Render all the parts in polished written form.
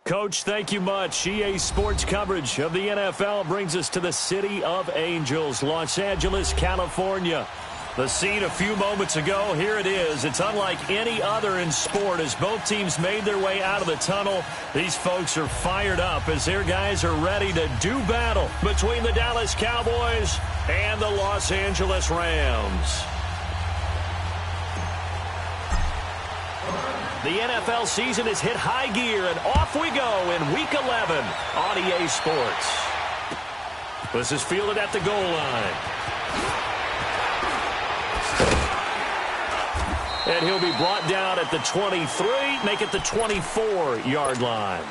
Coach, thank you much. EA Sports coverage of the NFL brings us to the City of Angels, Los Angeles, California. The scene a few moments ago, here it is. It's unlike any other in sport as both teams made their way out of the tunnel. These folks are fired up as their guys are ready to do battle between the Dallas Cowboys and the Los Angeles Rams. The NFL season has hit high gear, and off we go in Week 11 on EA Sports. This is fielded at the goal line. And he'll be brought down at the 23, make it the 24-yard line.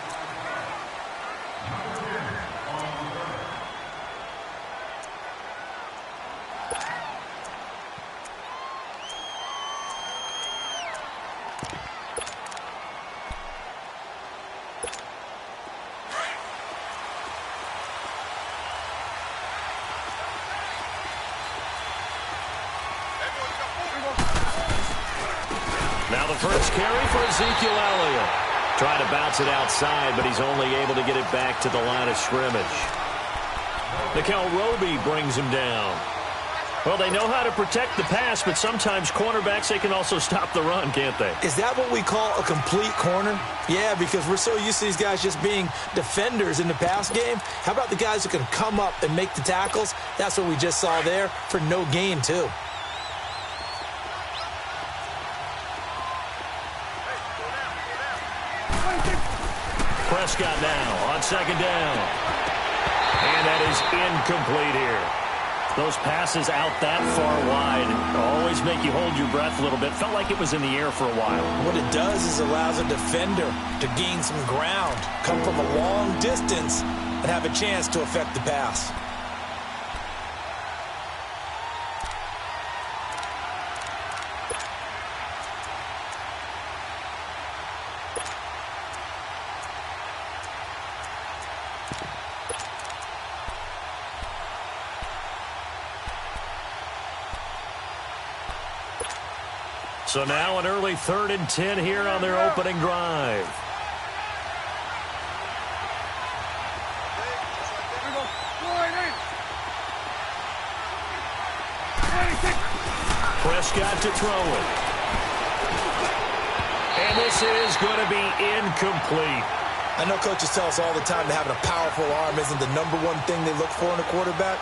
Now the first carry for Ezekiel Elliott. Trying to bounce it outside, but he's only able to get it back to the line of scrimmage. Nikhil Roby brings him down. Well, they know how to protect the pass, but sometimes cornerbacks, they can also stop the run, can't they? Is that what we call a complete corner? Yeah, because we're so used to these guys just being defenders in the pass game. How about the guys who can come up and make the tackles? That's what we just saw there for no gain, too. Prescott now on second down. And that is incomplete here. Those passes out that far wide always make you hold your breath a little bit. Felt like it was in the air for a while. What it does is allows a defender to gain some ground, come from a long distance, and have a chance to affect the pass. So now an early 3rd and 10 here on their opening drive. Prescott to throw it. And this is going to be incomplete. I know coaches tell us all the time that having a powerful arm isn't the #1 thing they look for in a quarterback.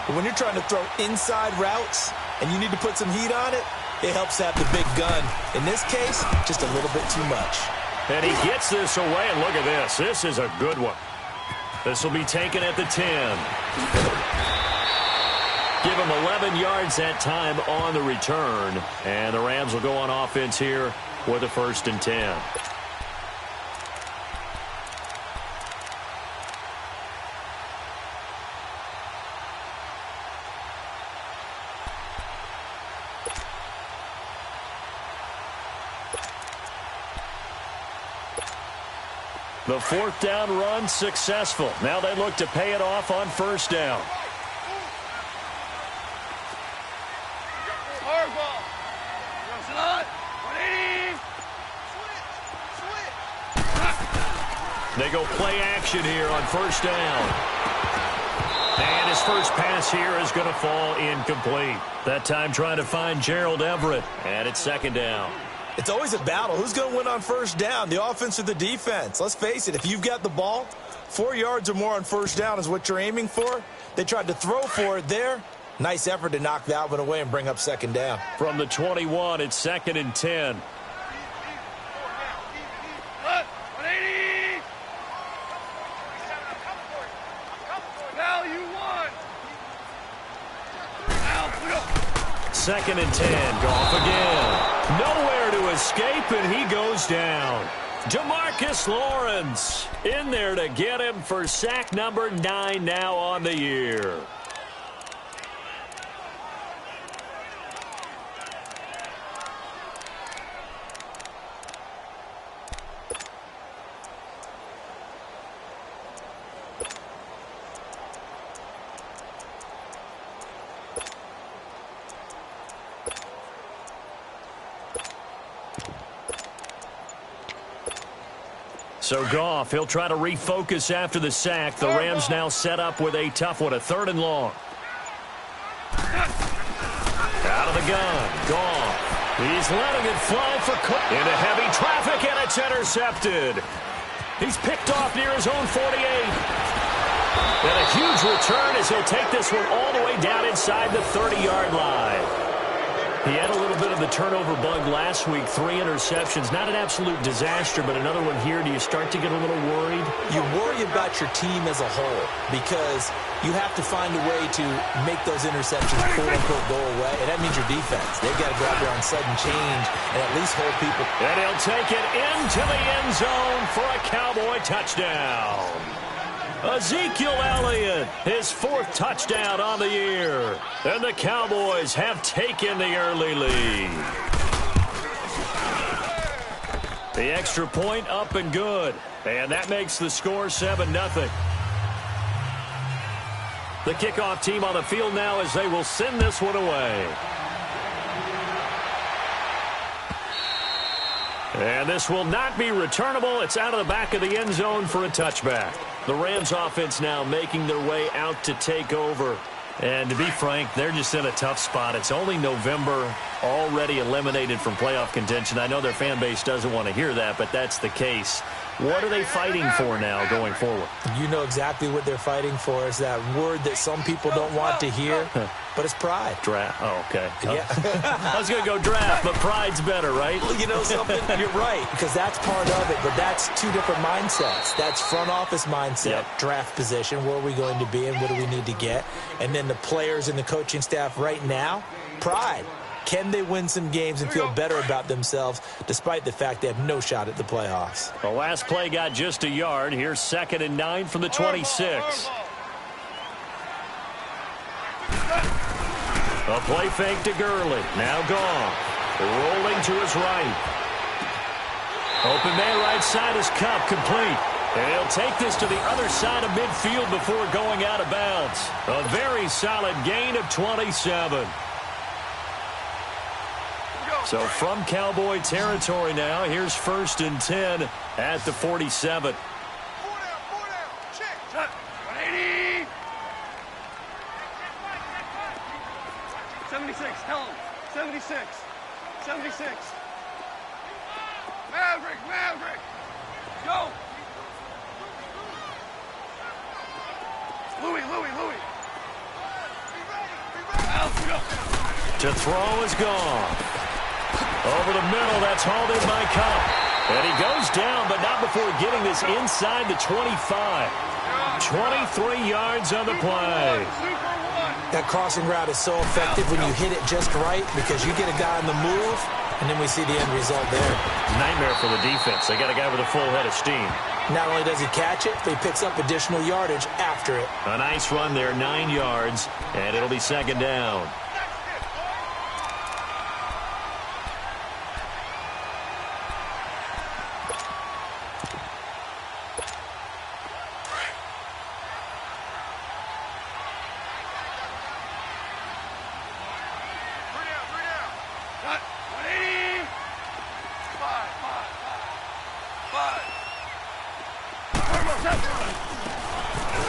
But when you're trying to throw inside routes and you need to put some heat on it, it helps have the big gun. In this case, just a little bit too much. And he gets this away, and look at this. This is a good one. This will be taken at the 10. Give him 11 yards that time on the return. And the Rams will go on offense here with a 1st and 10. The 4th down run successful. Now they look to pay it off on 1st down. They go play action here on 1st down. And his first pass here is going to fall incomplete. That time trying to find Gerald Everett. And it's 2nd down. It's always a battle. Who's going to win on 1st down, the offense or the defense? Let's face it, if you've got the ball, 4 yards or more on 1st down is what you're aiming for. They tried to throw for it there. Nice effort to knock that one away and bring up 2nd down. From the 21, it's 2nd and 10. Second and 10. Goff again. Nowhere to escape, and he goes down. Demarcus Lawrence in there to get him for sack number 9 now on the year. So Goff, he'll try to refocus after the sack. The Rams now set up with a tough one, a 3rd and long. Out of the gun, Goff. He's letting it fly for Cook. Into heavy traffic, and it's intercepted. He's picked off near his own 48. And a huge return as he'll take this one all the way down inside the 30-yard line. He had a little bit of the turnover bug last week, 3 interceptions. Not an absolute disaster, but another one here. Do you start to get a little worried? You worry about your team as a whole because you have to find a way to make those interceptions, quote-unquote, go away. And that means your defense. They've got to go out there on sudden change and at least hold people. And he'll take it into the end zone for a Cowboy touchdown. Ezekiel Elliott, his 4th touchdown on the year. And the Cowboys have taken the early lead. The extra point up and good. And that makes the score 7-0. The kickoff team on the field now as they will send this one away. And this will not be returnable. It's out of the back of the end zone for a touchback. The Rams offense now making their way out to take over. And to be frank, they're just in a tough spot. It's only November, already eliminated from playoff contention. I know their fan base doesn't want to hear that, but that's the case. What are they fighting for now going forward? You know exactly what they're fighting for. Is that word that some people don't want to hear, but it's pride. Draft. Oh, okay. Yeah. I was going to go draft, but pride's better, right? Well, you know something? You're right, because that's part of it, but that's 2 different mindsets. That's front office mindset, draft position, where are we going to be and what do we need to get? And then the players and the coaching staff right now, pride. Can they win some games and feel better about themselves despite the fact they have no shot at the playoffs? The last play got just a yard. Here's 2nd and 9 from the 26. A play fake to Gurley. Now Goff. Rolling to his right. Open man right side is Cup, complete. And he'll take this to the other side of midfield before going out of bounds. A very solid gain of 27. So from Cowboy territory now, here's 1st and 10 at the 47. 76, tell him. 76. 76. Maverick. Go. Louis. To throw is gone. Over the middle, that's hauled in by Cup. And he goes down, but not before getting this inside the 25. 23 yards on the play. That crossing route is so effective when you hit it just right because you get a guy on the move, and then we see the end result there. Nightmare for the defense. They got a guy with a full head of steam. Not only does he catch it, but he picks up additional yardage after it. A nice run there, 9 yards, and it'll be 2nd down.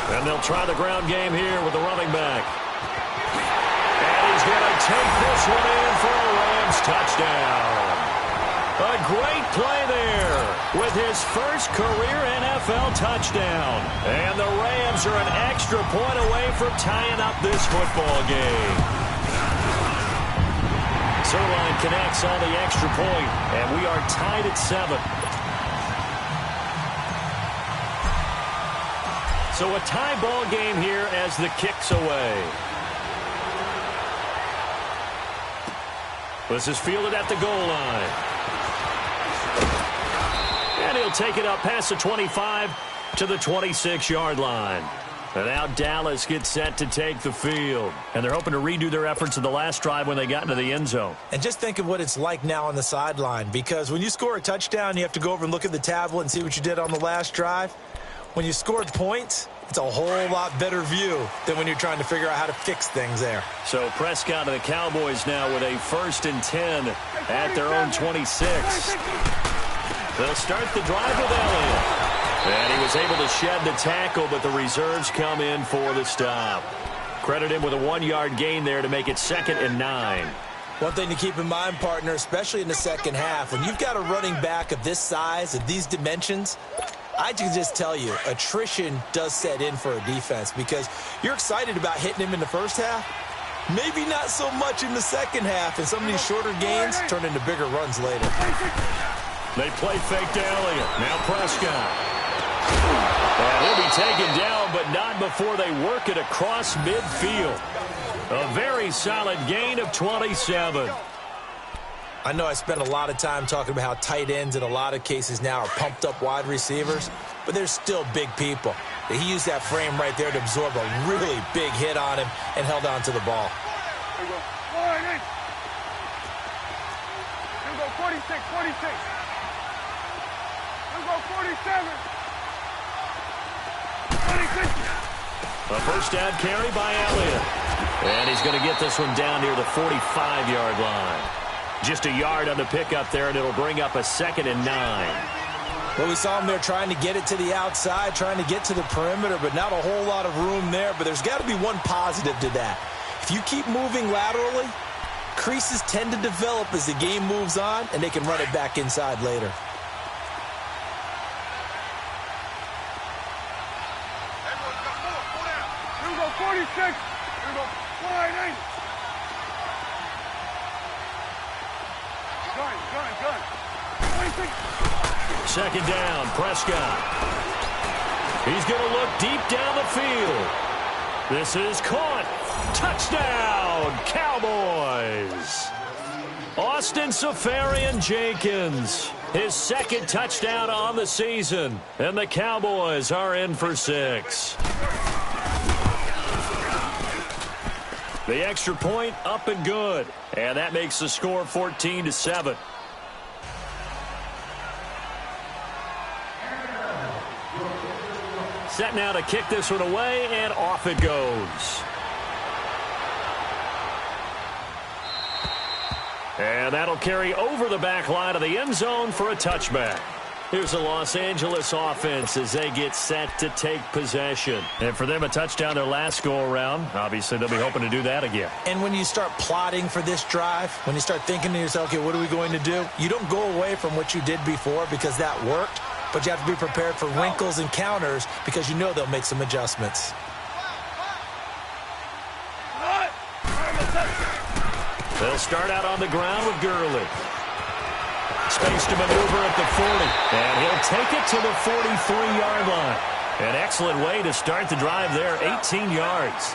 And they'll try the ground game here with the running back. And he's going to take this one in for a Rams touchdown. A great play there with his first career NFL touchdown. And the Rams are an extra point away from tying up this football game. Zerline connects on the extra point, and we are tied at 7. So a tie ball game here as the kick's away. This is fielded at the goal line. And he'll take it up past the 25 to the 26-yard line. And now Dallas gets set to take the field. And they're hoping to redo their efforts in the last drive when they got into the end zone. And just think of what it's like now on the sideline. Because when you score a touchdown, you have to go over and look at the tablet and see what you did on the last drive. When you scored points, it's a whole lot better view than when you're trying to figure out how to fix things there. So Prescott and the Cowboys now with a 1st and 10 at their own 26. They'll start the drive with Elliott. And he was able to shed the tackle, but the reserves come in for the stop. Credit him with a 1-yard gain there to make it 2nd and 9. One thing to keep in mind, partner, especially in the second half, when you've got a running back of this size, of these dimensions, I can just tell you, attrition does set in for a defense because you're excited about hitting him in the first half. Maybe not so much in the second half, and some of these shorter gains turn into bigger runs later. They play fake to Elliott. Now Prescott. And he'll be taken down, but not before they work it across midfield. A very solid gain of 27. I know I spent a lot of time talking about how tight ends in a lot of cases now are pumped up wide receivers, but they're still big people. He used that frame right there to absorb a really big hit on him and held on to the ball. Here we go. All right, Here we go, 46, 46. Here we go, 47. 26. A first down carry by Elliott. And he's going to get this one down near the 45-yard line. Just a yard on the pickup there, and it'll bring up a 2nd and 9. Well, we saw him there trying to get it to the outside, trying to get to the perimeter, but not a whole lot of room there. But there's got to be one positive to that. If you keep moving laterally, creases tend to develop as the game moves on, and they can run it back inside later. Here we go, 46. Here we go, 48. Gun. 26. 2nd down, Prescott. He's going to look deep down the field. This is caught. Touchdown, Cowboys. Austin Safarian-Jenkins, his 2nd touchdown on the season. And the Cowboys are in for 6. The extra point up and good. And that makes the score 14-7. Set now to kick this one away, and off it goes. And that'll carry over the back line of the end zone for a touchback. Here's the Los Angeles offense as they get set to take possession. And for them, a touchdown their last go-around. Obviously, they'll be hoping to do that again. And when you start plotting for this drive, when you start thinking to yourself, okay, what are we going to do? You don't go away from what you did before because that worked, but you have to be prepared for wrinkles and counters because you know they'll make some adjustments. They'll start out on the ground with Gurley. Space to maneuver at the 40. And he'll take it to the 43-yard line. An excellent way to start the drive there, 18 yards.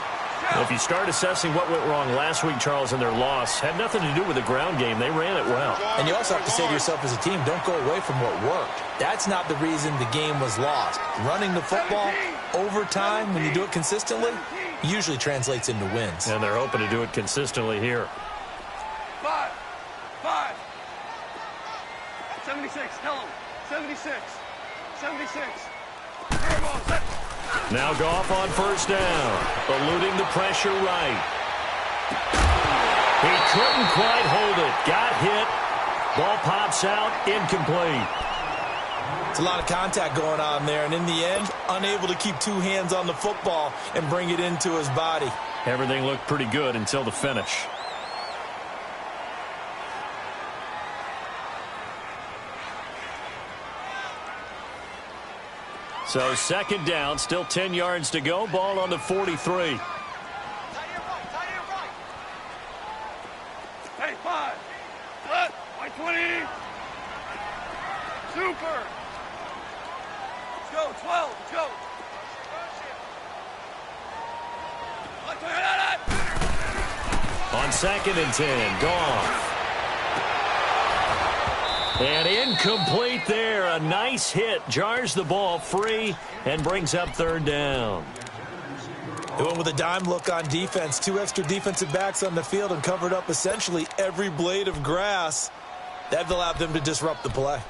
Well, if you start assessing what went wrong last week, Charles, in their loss, had nothing to do with the ground game. They ran it well. And you also have to say to yourself as a team, don't go away from what worked. That's not the reason the game was lost. Running the football over time, when you do it consistently, usually translates into wins. And they're hoping to do it consistently here. 5. 76, tell him. 76. 76. Now Goff on first down, eluding the pressure right. He couldn't quite hold it. Got hit. Ball pops out, incomplete. It's a lot of contact going on there, and in the end, unable to keep two hands on the football and bring it into his body. Everything looked pretty good until the finish. So 2nd down, still 10 yards to go. Ball on the 43. Hey, 5. Cut. White 20. Super. Let's go, 12. Let's go. On 2nd and 10, Goff. And incomplete there. A nice hit. Jars the ball free and brings up 3rd down. They went with a dime look on defense. 2 extra defensive backs on the field and covered up essentially every blade of grass. That allowed them to disrupt the play.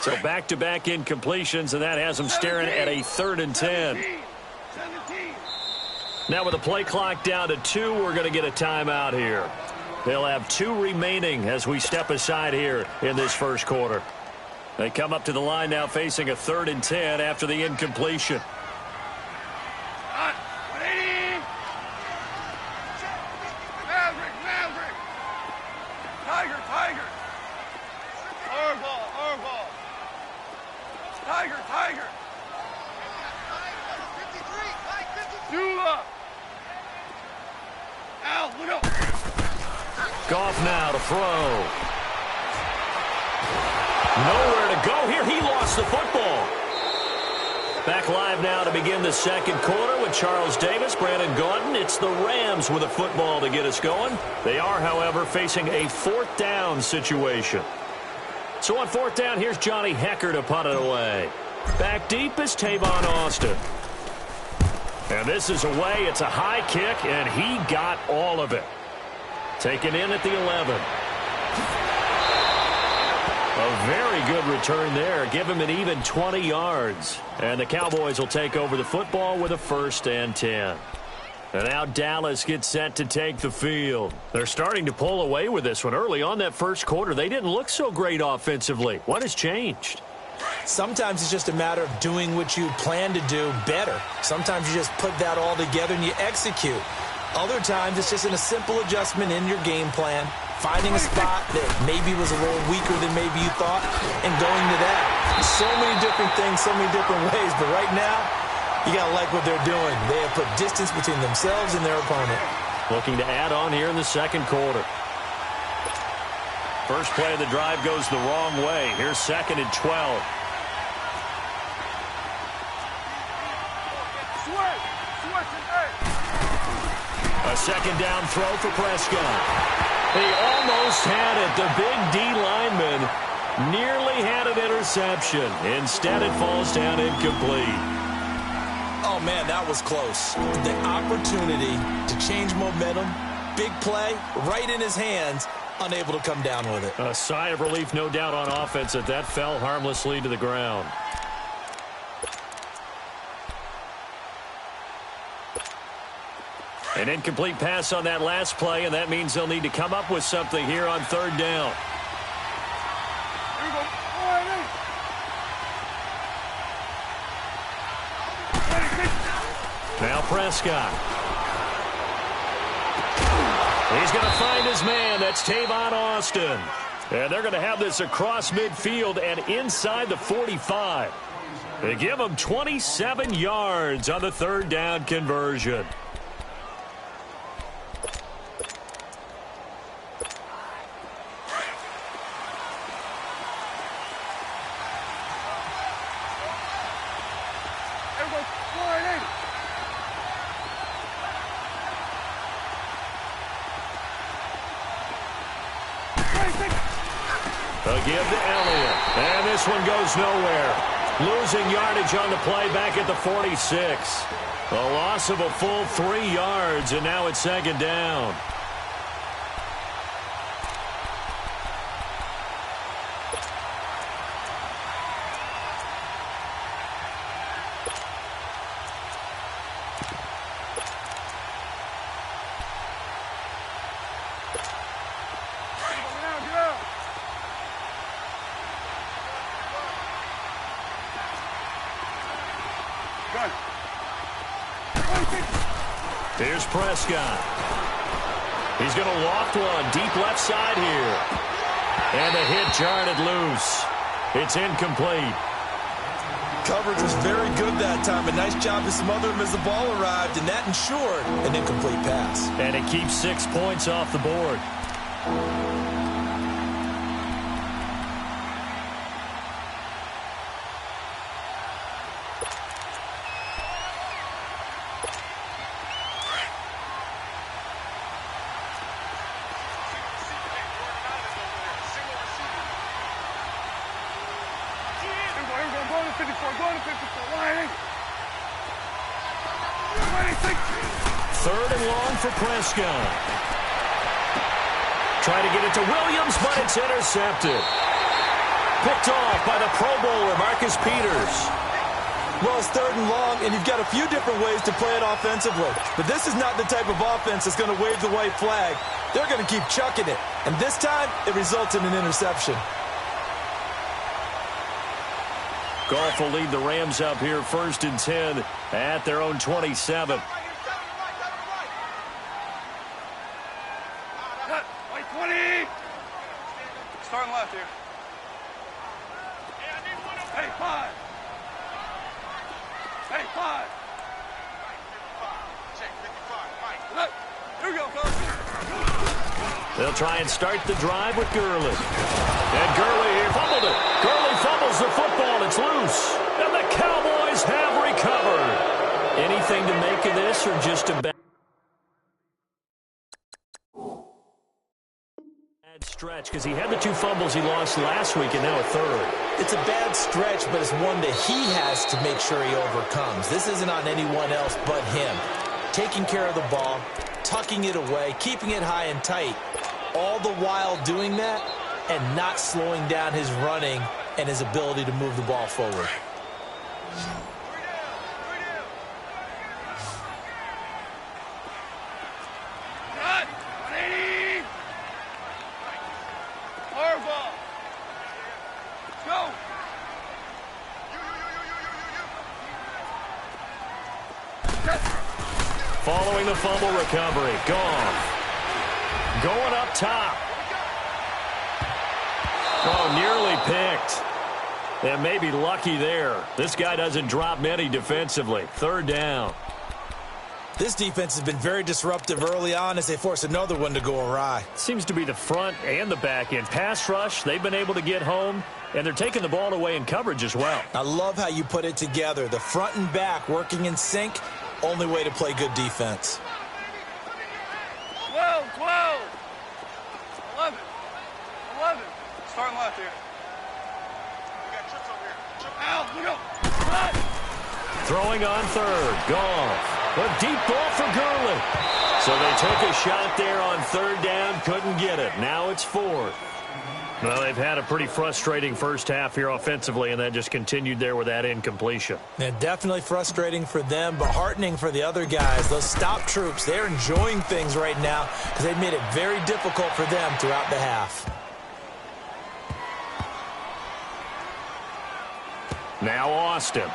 So back-to-back incompletions, and that has them staring at a 3rd and 10. 17. Now with the play clock down to 2, we're going to get a timeout here. They'll have 2 remaining as we step aside here in this first quarter. They come up to the line now facing a 3rd and 10 after the incompletion. Hot. 180. Maverick. Tiger. Ball. Tiger. 53. Dula. Al, look up. Goff now to throw. Nowhere to go here. He lost the football. Back live now to begin the second quarter with Charles Davis, Brandon Gaudin. It's the Rams with a football to get us going. They are, however, facing a 4th down situation. So on 4th down, here's Johnny Hecker to punt it away. Back deep is Tavon Austin. And this is away. It's a high kick, and he got all of it. Taken in at the 11. A very good return there. Give him an even 20 yards. And the Cowboys will take over the football with a 1st and 10. And now Dallas gets set to take the field. They're starting to pull away with this one. Early on that first quarter, they didn't look so great offensively. What has changed? Sometimes it's just a matter of doing what you plan to do better. Sometimes you just put that all together and you execute. Other times it's just a simple adjustment in your game plan, finding a spot that maybe was a little weaker than maybe you thought, and going to that. So many different things, so many different ways, but right now, you got to like what they're doing. They have put distance between themselves and their opponent. Looking to add on here in the second quarter. First play of the drive goes the wrong way. Here's 2nd and 12. A 2nd down throw for Prescott. He almost had it. The big D lineman nearly had an interception. Instead, it falls down incomplete. Oh, man, that was close. The opportunity to change momentum, big play, right in his hands, unable to come down with it. A sigh of relief, no doubt, on offense that fell harmlessly to the ground. An incomplete pass on that last play, and that means they'll need to come up with something here on 3rd down. Here we go. Now Prescott. He's going to find his man. That's Tavon Austin. And they're going to have this across midfield and inside the 45. They give him 27 yards on the 3rd down conversion. A give to Elliott. And this one goes nowhere. Losing yardage on the play back at the 46. A loss of a full 3 yards, and now it's 2nd down. Here's Prescott. He's going to loft one deep left side here. And the hit jarred it loose. It's incomplete. Coverage was very good that time. A nice job to smother him as the ball arrived, and that ensured an incomplete pass. And it keeps 6 points off the board. Third and long for Prescott. Try to get it to Williams, but it's intercepted. picked off by the Pro Bowler, Marcus Peters. Well, it's 3rd and long, and you've got a few different ways to play it offensively. But this is not the type of offense that's going to wave the white flag. They're going to keep chucking it. And this time, it results in an interception. Goff will lead the Rams up here 1st and 10 at their own 27. White 20. Starting left here. Hey, 5. Hey, 5. Look, here we go, coach. They'll try and start the drive with Gurley. And Gurley here fumbled it. Gurley fumbles the football. It's loose. And the Cowboys have recovered. Anything to make of this or just a bad stretch? Because he had the 2 fumbles he lost last week and now a 3rd. It's a bad stretch, but it's one that he has to make sure he overcomes. This isn't on anyone else but him. Taking care of the ball, tucking it away, keeping it high and tight, all the while doing that and not slowing down his running and his ability to move the ball forward. Cut. 180. Far ball. Let's go. Following the fumble recovery, Goff going up top. Oh, nearly picked. And maybe lucky there. This guy doesn't drop many defensively. 3rd down. This defense has been very disruptive early on as they force another one to go awry. Seems to be the front and the back end. Pass rush, they've been able to get home, and they're taking the ball away in coverage as well. I love how you put it together. The front and back working in sync. Only way to play good defense. 12, 12. 11. 11. Starting left here. We got trips over here. Al, look up. Run. Throwing on 3rd, Goff. A deep ball for Gurley. So they took a shot there on 3rd down, couldn't get it. Now it's 4th. Well, they've had a pretty frustrating first half here offensively, and that just continued there with that incompletion. Yeah, definitely frustrating for them, but heartening for the other guys. Those stop troops, they're enjoying things right now because they've made it very difficult for them throughout the half. Now Austin.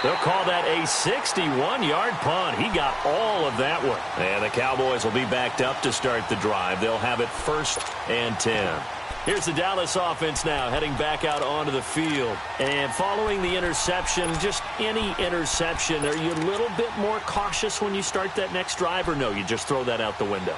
They'll call that a 61-yard punt. He got all of that one. And the Cowboys will be backed up to start the drive. They'll have it 1st and 10. Here's the Dallas offense now heading back out onto the field. And following the interception, just any interception, are you a little bit more cautious when you start that next drive, or no, you just throw that out the window?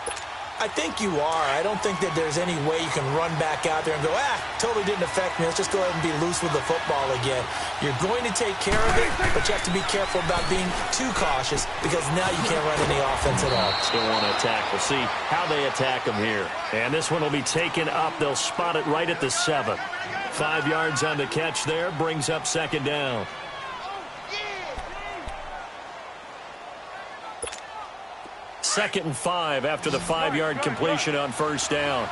I think you are. I don't think that there's any way you can run back out there and go, totally didn't affect me. Let's just go ahead and be loose with the football again. You're going to take care of it, but you have to be careful about being too cautious because now you can't run any offense at all. Still want to attack. We'll see how they attack them here. And this one will be taken up. They'll spot it right at the 7. 5 yards on the catch there. Brings up 2nd down. Second and 5 after the 5-yard completion on 1st down.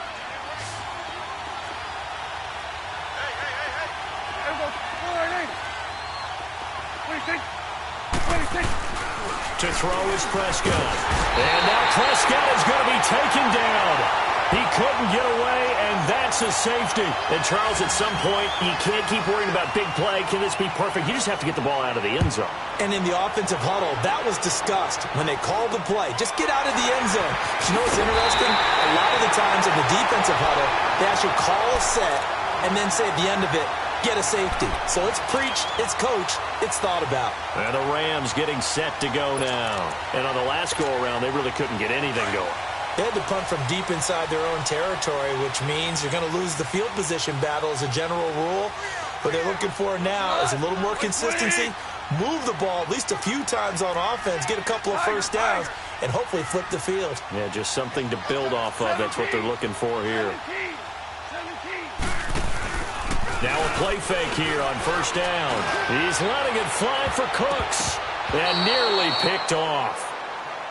To throw is Prescott. And now Prescott is going to be taken down. He couldn't get away, and that's a safety. And, Charles, at some point, you can't keep worrying about big play. Can this be perfect? You just have to get the ball out of the end zone. And in the offensive huddle, that was discussed when they called the play. Just get out of the end zone. But you know what's interesting? A lot of the times in the defensive huddle, they actually call a set and then say at the end of it, get a safety. So it's preached, it's coached, it's thought about. And the Rams getting set to go now. And on the last go-around, they really couldn't get anything going. They had to punt from deep inside their own territory, which means you're going to lose the field position battle as a general rule. What they're looking for now is a little more consistency, move the ball at least a few times on offense, get a couple of first downs, and hopefully flip the field. Yeah, just something to build off of. That's what they're looking for here. Now a play fake here on 1st down. He's letting it fly for Cooks and nearly picked off.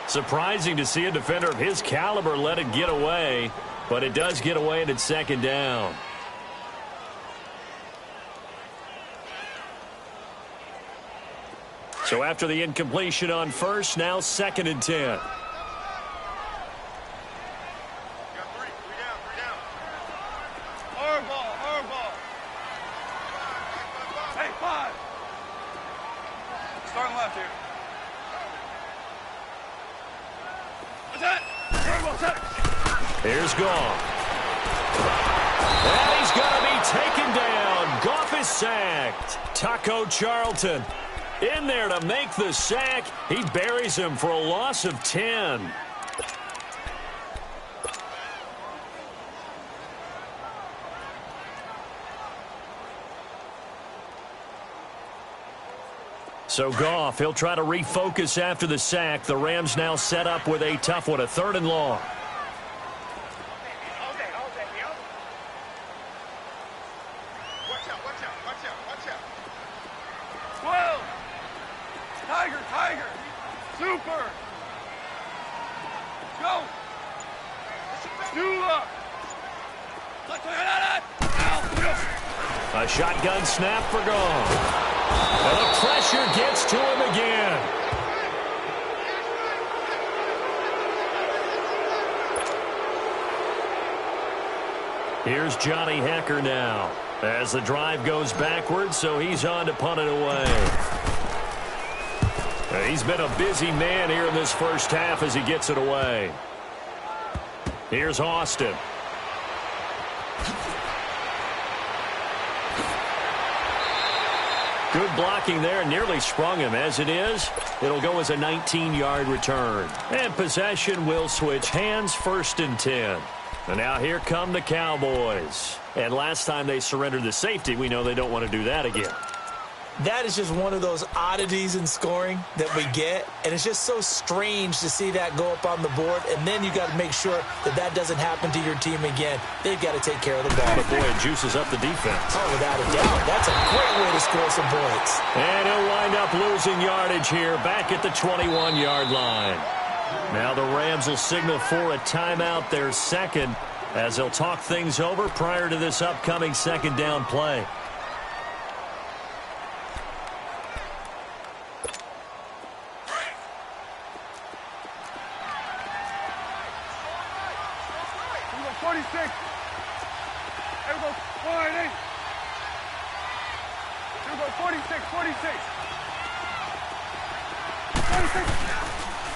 Surprising to see a defender of his caliber let it get away, but it does get away and it's 2nd down. So after the incompletion on first, now 2nd and 10. Starting left here. Here's Goff. And he's going to be taken down. Goff is sacked. Taco Charlton in there to make the sack. He buries him for a loss of 10. So Goff, he'll try to refocus after the sack. The Rams now set up with a tough one, a 3rd and long. Tiger. Super. Go. Dula. A shotgun snap for Goff. And the pressure gets to him again. Here's Johnny Hecker now as the drive goes backwards, so he's on to punt it away. He's been a busy man here in this first half as he gets it away. Here's Austin. Good blocking there, nearly sprung him. As it is, it'll go as a 19-yard return. And possession will switch hands, 1st and 10. And now here come the Cowboys. And last time they surrendered the safety, we know they don't want to do that again. That is just one of those oddities in scoring that we get, and it's just so strange to see that go up on the board, and then you got to make sure that that doesn't happen to your team again. They've got to take care of the ball. But boy, it juices up the defense. Oh, without a doubt. That's a great way to score some points. And he'll wind up losing yardage here back at the 21-yard line. Now the Rams will signal for a timeout, their 2nd, as they'll talk things over prior to this upcoming 2nd down play.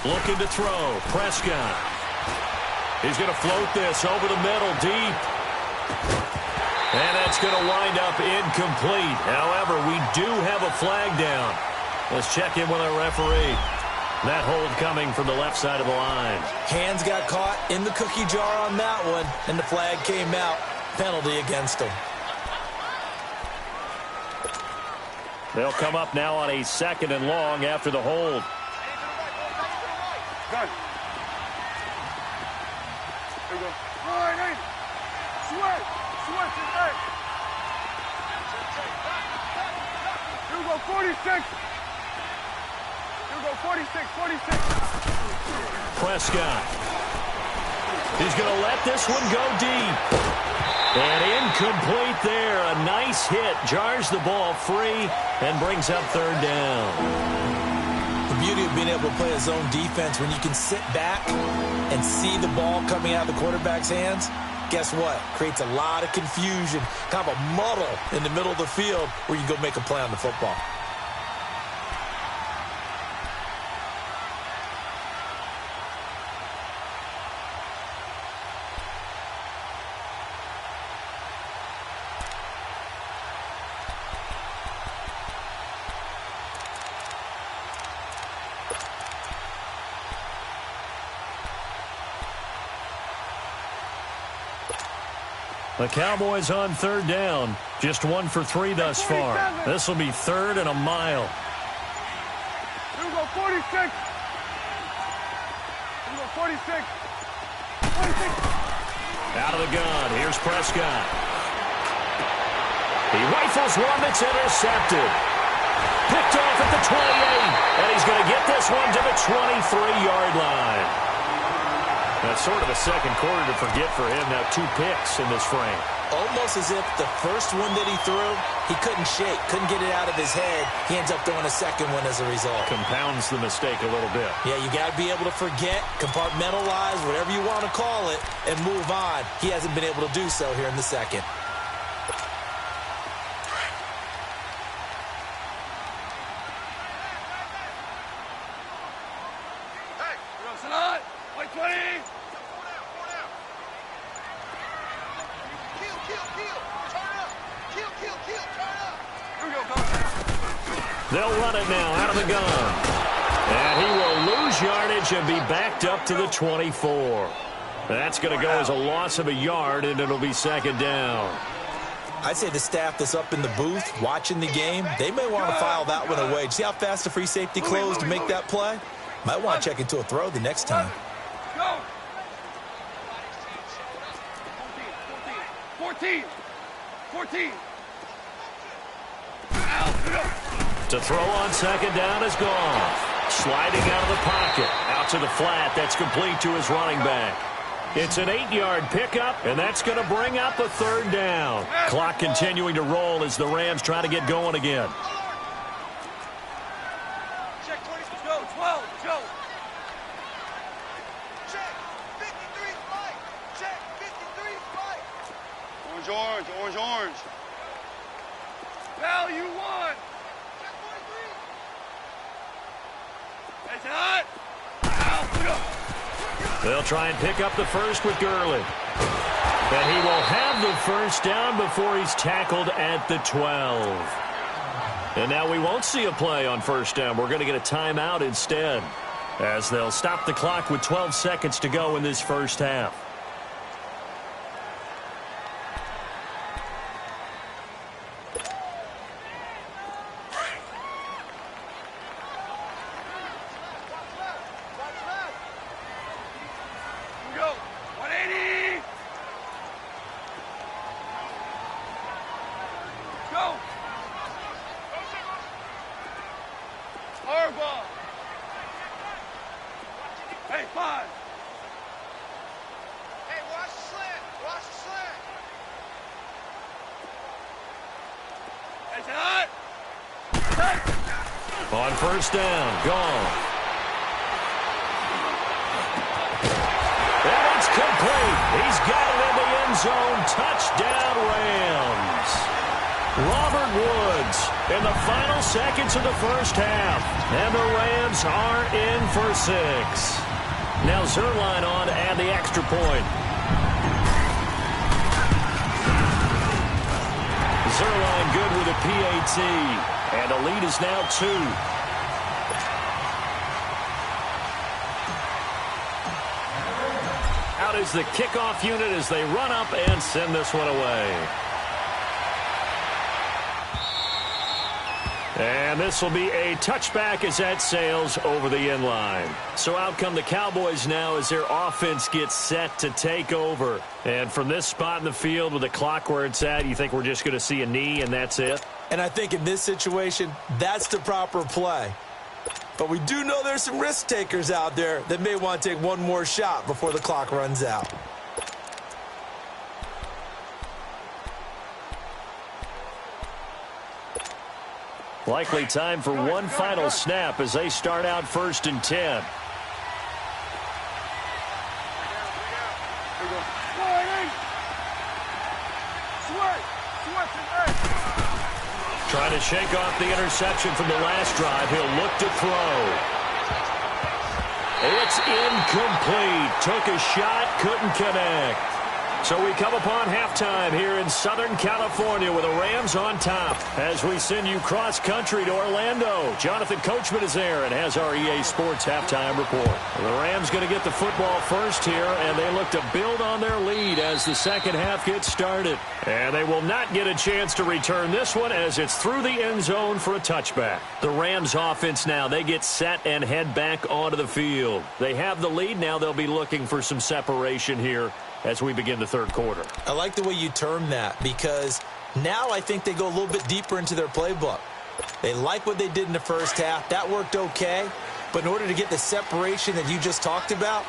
Looking to throw. Prescott. He's going to float this over the middle deep. And that's going to wind up incomplete. However, we do have a flag down. Let's check in with our referee. That hold coming from the left side of the line. Hands got caught in the cookie jar on that one, and the flag came out. Penalty against him. They'll come up now on a 2nd and long after the hold. Good. Here we go. Right in. Switch. Switch it back. Here we go, 46. Here we go, 46. Prescott. He's going to let this one go deep. And incomplete there. A nice hit. Jars the ball free and brings up 3rd down. The beauty of being able to play a zone defense when you can sit back and see the ball coming out of the quarterback's hands, guess what? Creates a lot of confusion, kind of a muddle in the middle of the field where you can go make a play on the football. The Cowboys on 3rd down. Just 1 for 3 thus far. This will be 3rd and a mile. Here we go, 46. Here we go, 46. 46. Out of the gun. Here's Prescott. He rifles one that's intercepted. Picked off at the 28. And he's going to get this one to the 23-yard line. That's sort of a second quarter to forget for him. Now 2 picks in this frame. Almost as if the first one that he threw, he couldn't shake, couldn't get it out of his head. He ends up throwing a second one as a result. Compounds the mistake a little bit. Yeah, you got to be able to forget, compartmentalize, whatever you want to call it, and move on. He hasn't been able to do so here in the second. Hey, sit on. White 20. They'll run it now out of the gun. And he will lose yardage and be backed up to the 24. That's going to go as a loss of a yard, and it'll be second down. I'd say the staff that's up in the booth watching the game, they may want to file that one away. See how fast the free safety closed to make that play? Might want to check into a throw the next time. Go. 14. 14. To throw on second down is gone. Sliding out of the pocket. Out to the flat. That's complete to his running back. It's an 8-yard pickup, and that's going to bring up a third down. Clock continuing to roll as the Rams try to get going again. Check 20. Go. 12. Go. Check. 53 flight. Check. 53 flight. Orange, orange, orange, orange. Value 1. Check 43. It's hot. They'll try and pick up the first with Gurley. And he will have the first down before he's tackled at the 12. And now we won't see a play on first down. We're going to get a timeout instead, as they'll stop the clock with 12 seconds to go in this first half. On first down, gone. And it's complete. He's got it in the end zone. Touchdown, Rams. Robert Woods in the final seconds of the first half. And the Rams are in for 6. Now Zerline on to add the extra point. Zerline good with a PAT. And the lead is now 2. Out is the kickoff unit as they run up and send this one away. And this will be a touchback as that sails over the end line. So out come the Cowboys now as their offense gets set to take over. And from this spot in the field with the clock where it's at, you think we're just going to see a knee and that's it? And I think in this situation, that's the proper play. But we do know there's some risk takers out there that may want to take one more shot before the clock runs out. Likely time for one final snap as they start out 1st and 10. Trying to shake off the interception from the last drive. He'll look to throw. It's incomplete. Took a shot, couldn't connect. So we come upon halftime here in Southern California with the Rams on top as we send you cross-country to Orlando. Jonathan Coachman is there and has our EA Sports halftime report. The Rams going to get the football first here, and they look to build on their lead as the second half gets started. And they will not get a chance to return this one as it's through the end zone for a touchback. The Rams offense now, they get set and head back onto the field. They have the lead. Now they'll be looking for some separation here as we begin the third quarter. I like the way you term that because now I think they go a little bit deeper into their playbook. They like what they did in the first half. That worked okay. But in order to get the separation that you just talked about,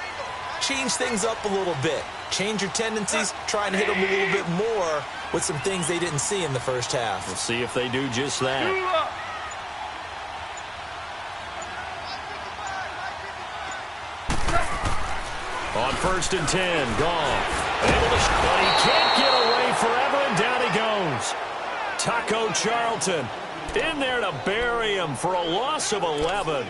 change things up a little bit. Change your tendencies. Try and hit them a little bit more with some things they didn't see in the first half. We'll see if they do just that. On 1st and 10, Goff. But he can't get away forever, and down he goes. Taco Charlton in there to bury him for a loss of 11.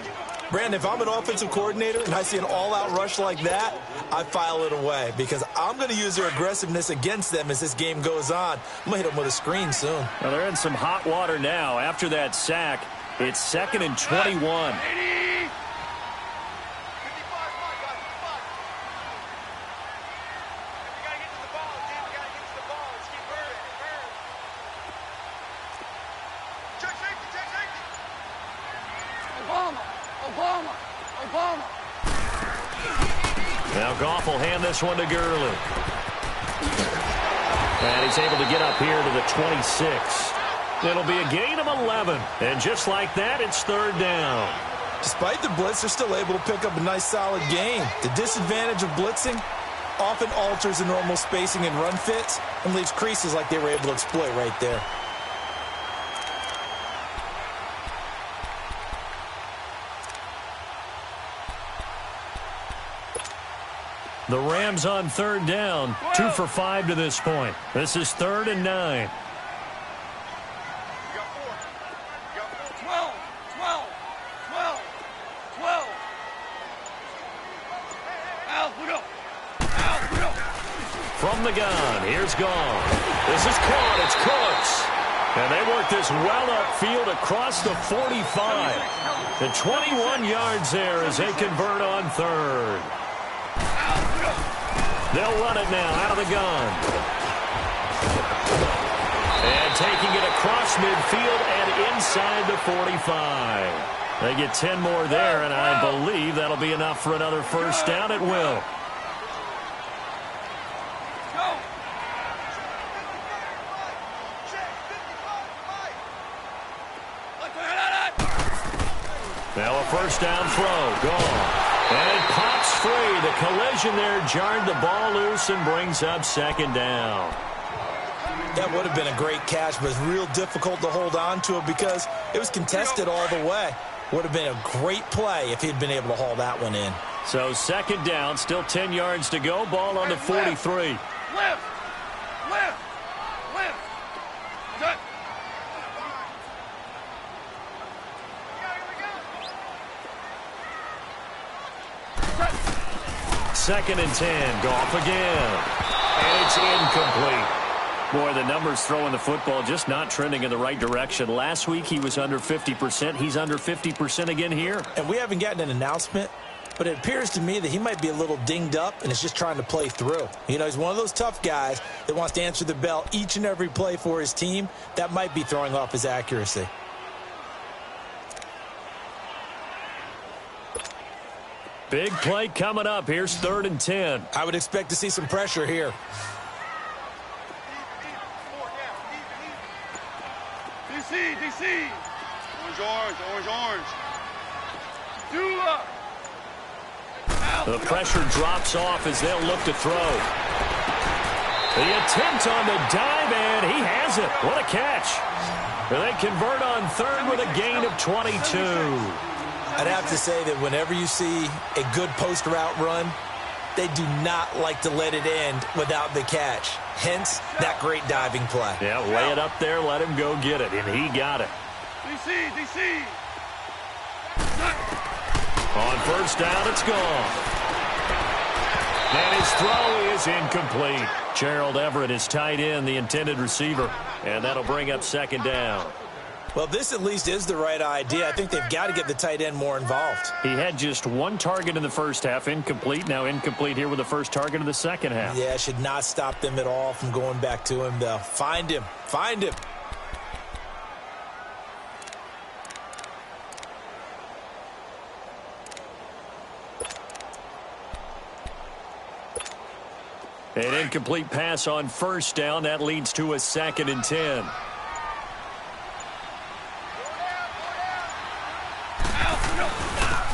Brandon, if I'm an offensive coordinator and I see an all-out rush like that, I file it away because I'm going to use their aggressiveness against them as this game goes on. I'm going to hit them with a screen soon. Well, they're in some hot water now. After that sack, it's 2nd and 21. Now Goff will hand this one to Gurley. And he's able to get up here to the 26. It'll be a gain of 11. And just like that, it's 3rd down. Despite the blitz, they're still able to pick up a nice, solid gain. The disadvantage of blitzing often alters the normal spacing and run fits and leaves creases like they were able to exploit right there. The Rams on 3rd down, 2 for 5 to this point. This is 3rd and 9. 12. From the gun, here's Goff. This is caught, it's Cooks. And they work this well upfield across the 45. The 21 yards there as they convert on 3rd. They'll run it now out of the gun. And taking it across midfield and inside the 45. They get 10 more there, and I believe that'll be enough for another 1st down at will. Now a 1st down throw. Gone. And it pops free. The collision there jarred the ball loose and brings up 2nd down. That would have been a great catch, but it's real difficult to hold on to it because it was contested all the way. Would have been a great play if he'd been able to haul that one in. So 2nd down, still 10 yards to go. Ball on the 43. Left. Good. 2nd and 10. Goff again. And it's incomplete. Boy, the numbers throwing the football just not trending in the right direction. Last week he was under 50%. He's under 50% again here. And we haven't gotten an announcement, but it appears to me that he might be a little dinged up and is just trying to play through. You know, he's one of those tough guys that wants to answer the bell each and every play for his team. That might be throwing off his accuracy. Big play coming up. Here's 3rd and 10. I would expect to see some pressure here. DC. Orange. The pressure drops off as they'll look to throw. The attempt on the dive, and he has it. What a catch. They convert on 3rd with a gain of 22. I'd have to say that whenever you see a good post route run, they do not like to let it end without the catch. Hence, that great diving play. Yeah, lay it up there, let him go get it, and he got it. DC. On 1st down, it's gone. And his throw is incomplete. Gerald Everett is tight end, the intended receiver, and that'll bring up 2nd down. Well, this at least is the right idea. I think they've got to get the tight end more involved. He had just 1 target in the first half, incomplete. Now incomplete here with the first target of the second half. Yeah, should not stop them at all from going back to him, though. Find him. An incomplete pass on 1st down. That leads to a 2nd and 10.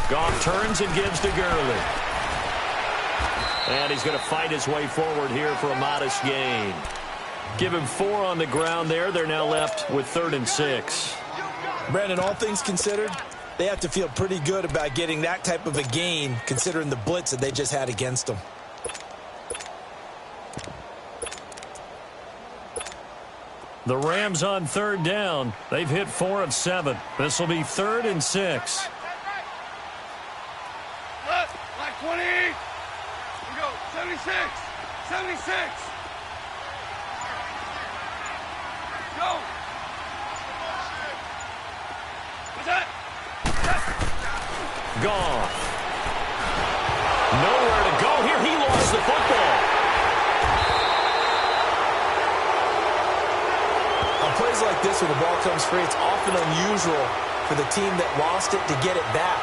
Goff turns and gives to Gurley. And he's going to fight his way forward here for a modest gain. Give him 4 on the ground there. They're now left with 3rd and 6. Brandon, all things considered, they have to feel pretty good about getting that type of a gain considering the blitz that they just had against them. The Rams on 3rd down. They've hit 4 of 7. This will be 3rd and 6. Like 20. Here we go. 76. 76. Go. What's that? Gone. Nowhere to go here. He lost the football. On plays like this where the ball comes free, it's often unusual for the team that lost it to get it back.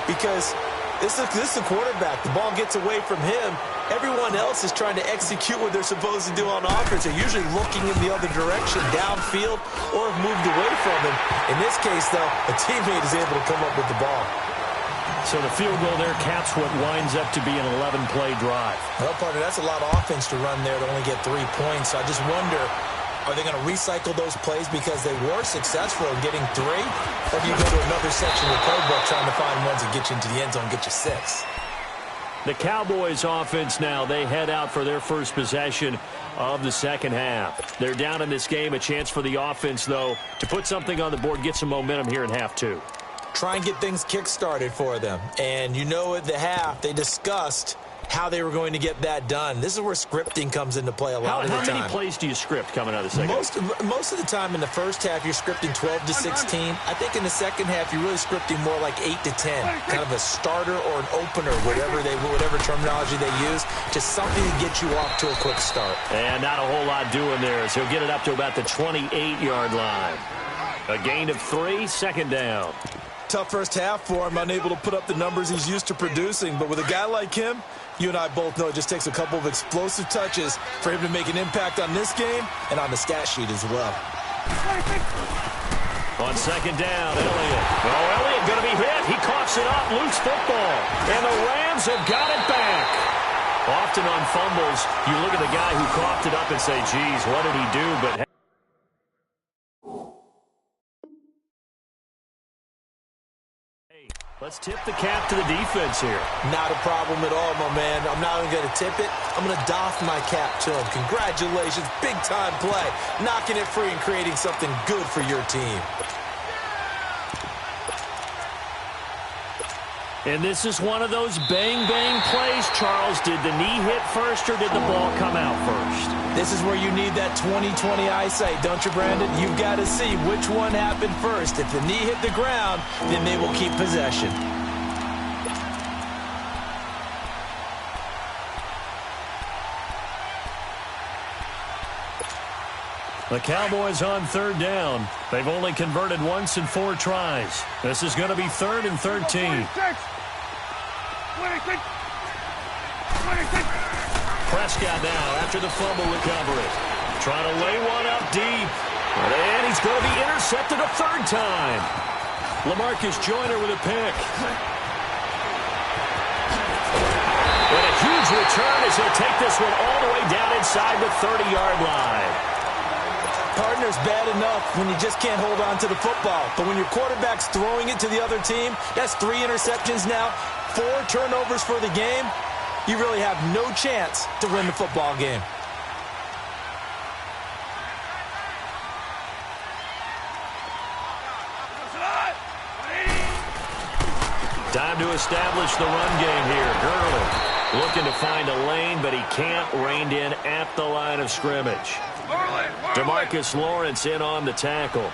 Because this is the quarterback. The ball gets away from him. Everyone else is trying to execute what they're supposed to do on offense. They're usually looking in the other direction, downfield, or have moved away from him. In this case, though, a teammate is able to come up with the ball. So the field goal there caps what winds up to be an 11-play drive. Well, partner, that's a lot of offense to run there to only get 3 points. So I just wonder, are they going to recycle those plays because they were successful in getting 3? Or do you go to another section of the playbook trying to find ones that get you into the end zone and get you 6? The Cowboys offense now, they head out for their first possession of the second half. They're down in this game. A chance for the offense, though, to put something on the board, get some momentum here in half 2. Try and get things kick-started for them. And you know at the half, they discussed how they were going to get that done. This is where scripting comes into play a lot of the time. How many plays do you script coming out of the second half? Most of the time in the first half, you're scripting 12 to 16. I think in the second half, you're really scripting more like 8 to 10. Kind of a starter or an opener, whatever terminology they use. Just something to get you off to a quick start. And not a whole lot doing there as he'll get it up to about the 28-yard line. A gain of 3, second down. Tough first half for him, unable to put up the numbers he's used to producing. But with a guy like him, you and I both know it just takes a couple of explosive touches for him to make an impact on this game and on the stat sheet as well. On second down, Elliott. Oh, Elliott going to be hit. He coughs it up, loose football. And the Rams have got it back. Often on fumbles, you look at the guy who coughed it up and say, geez, what did he do? But let's tip the cap to the defense here. Not a problem at all, my man. I'm not even going to tip it. I'm going to doff my cap to him. Congratulations. Big-time play. Knocking it free and creating something good for your team. And this is one of those bang-bang plays, Charles. Did the knee hit first or did the ball come out first? This is where you need that 20/20 eyesight, don't you, Brandon? You've got to see which one happened first. If the knee hit the ground, then they will keep possession. The Cowboys on 3rd down. They've only converted once in 4 tries. This is going to be 3rd and 13. Prescott now after the fumble recovery. Trying to lay one up deep. And he's going to be intercepted a 3rd time. LaMarcus Joyner with a pick. And a huge return as he'll take this one all the way down inside the 30-yard line. Partner's bad enough when you just can't hold on to the football. But when your quarterback's throwing it to the other team, that's 3 interceptions now, 4 turnovers for the game. You really have no chance to win the football game. Time to establish the run game here. Gurley looking to find a lane, but he can't. Reined in at the line of scrimmage. DeMarcus Lawrence in on the tackle.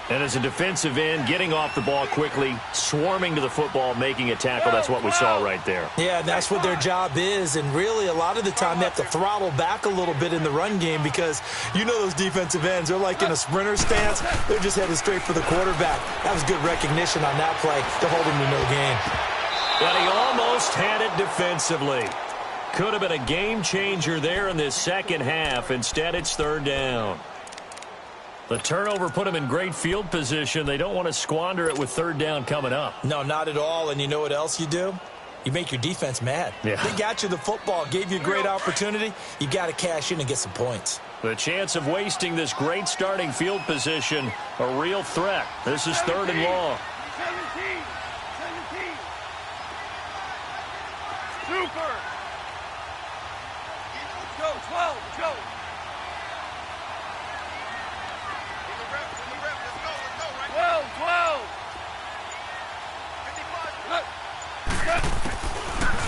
And as a defensive end, getting off the ball quickly, swarming to the football, making a tackle. That's what we saw right there. Yeah, that's what their job is. And really, a lot of the time, they have to throttle back a little bit in the run game because you know those defensive ends, they're like in a sprinter stance. They're just headed straight for the quarterback. That was good recognition on that play to hold him to no gain. But he almost had it defensively. Could have been a game changer there in this second half. Instead, it's 3rd down. The turnover put them in great field position. They don't want to squander it with 3rd down coming up. No, not at all. And you know what else you do? You make your defense mad. Yeah. They got you the football, gave you a great opportunity. You got to cash in and get some points. The chance of wasting this great starting field position, a real threat. This is 3rd and long. 17. Super. Let's go, 12. Let's go. Let's go. 12.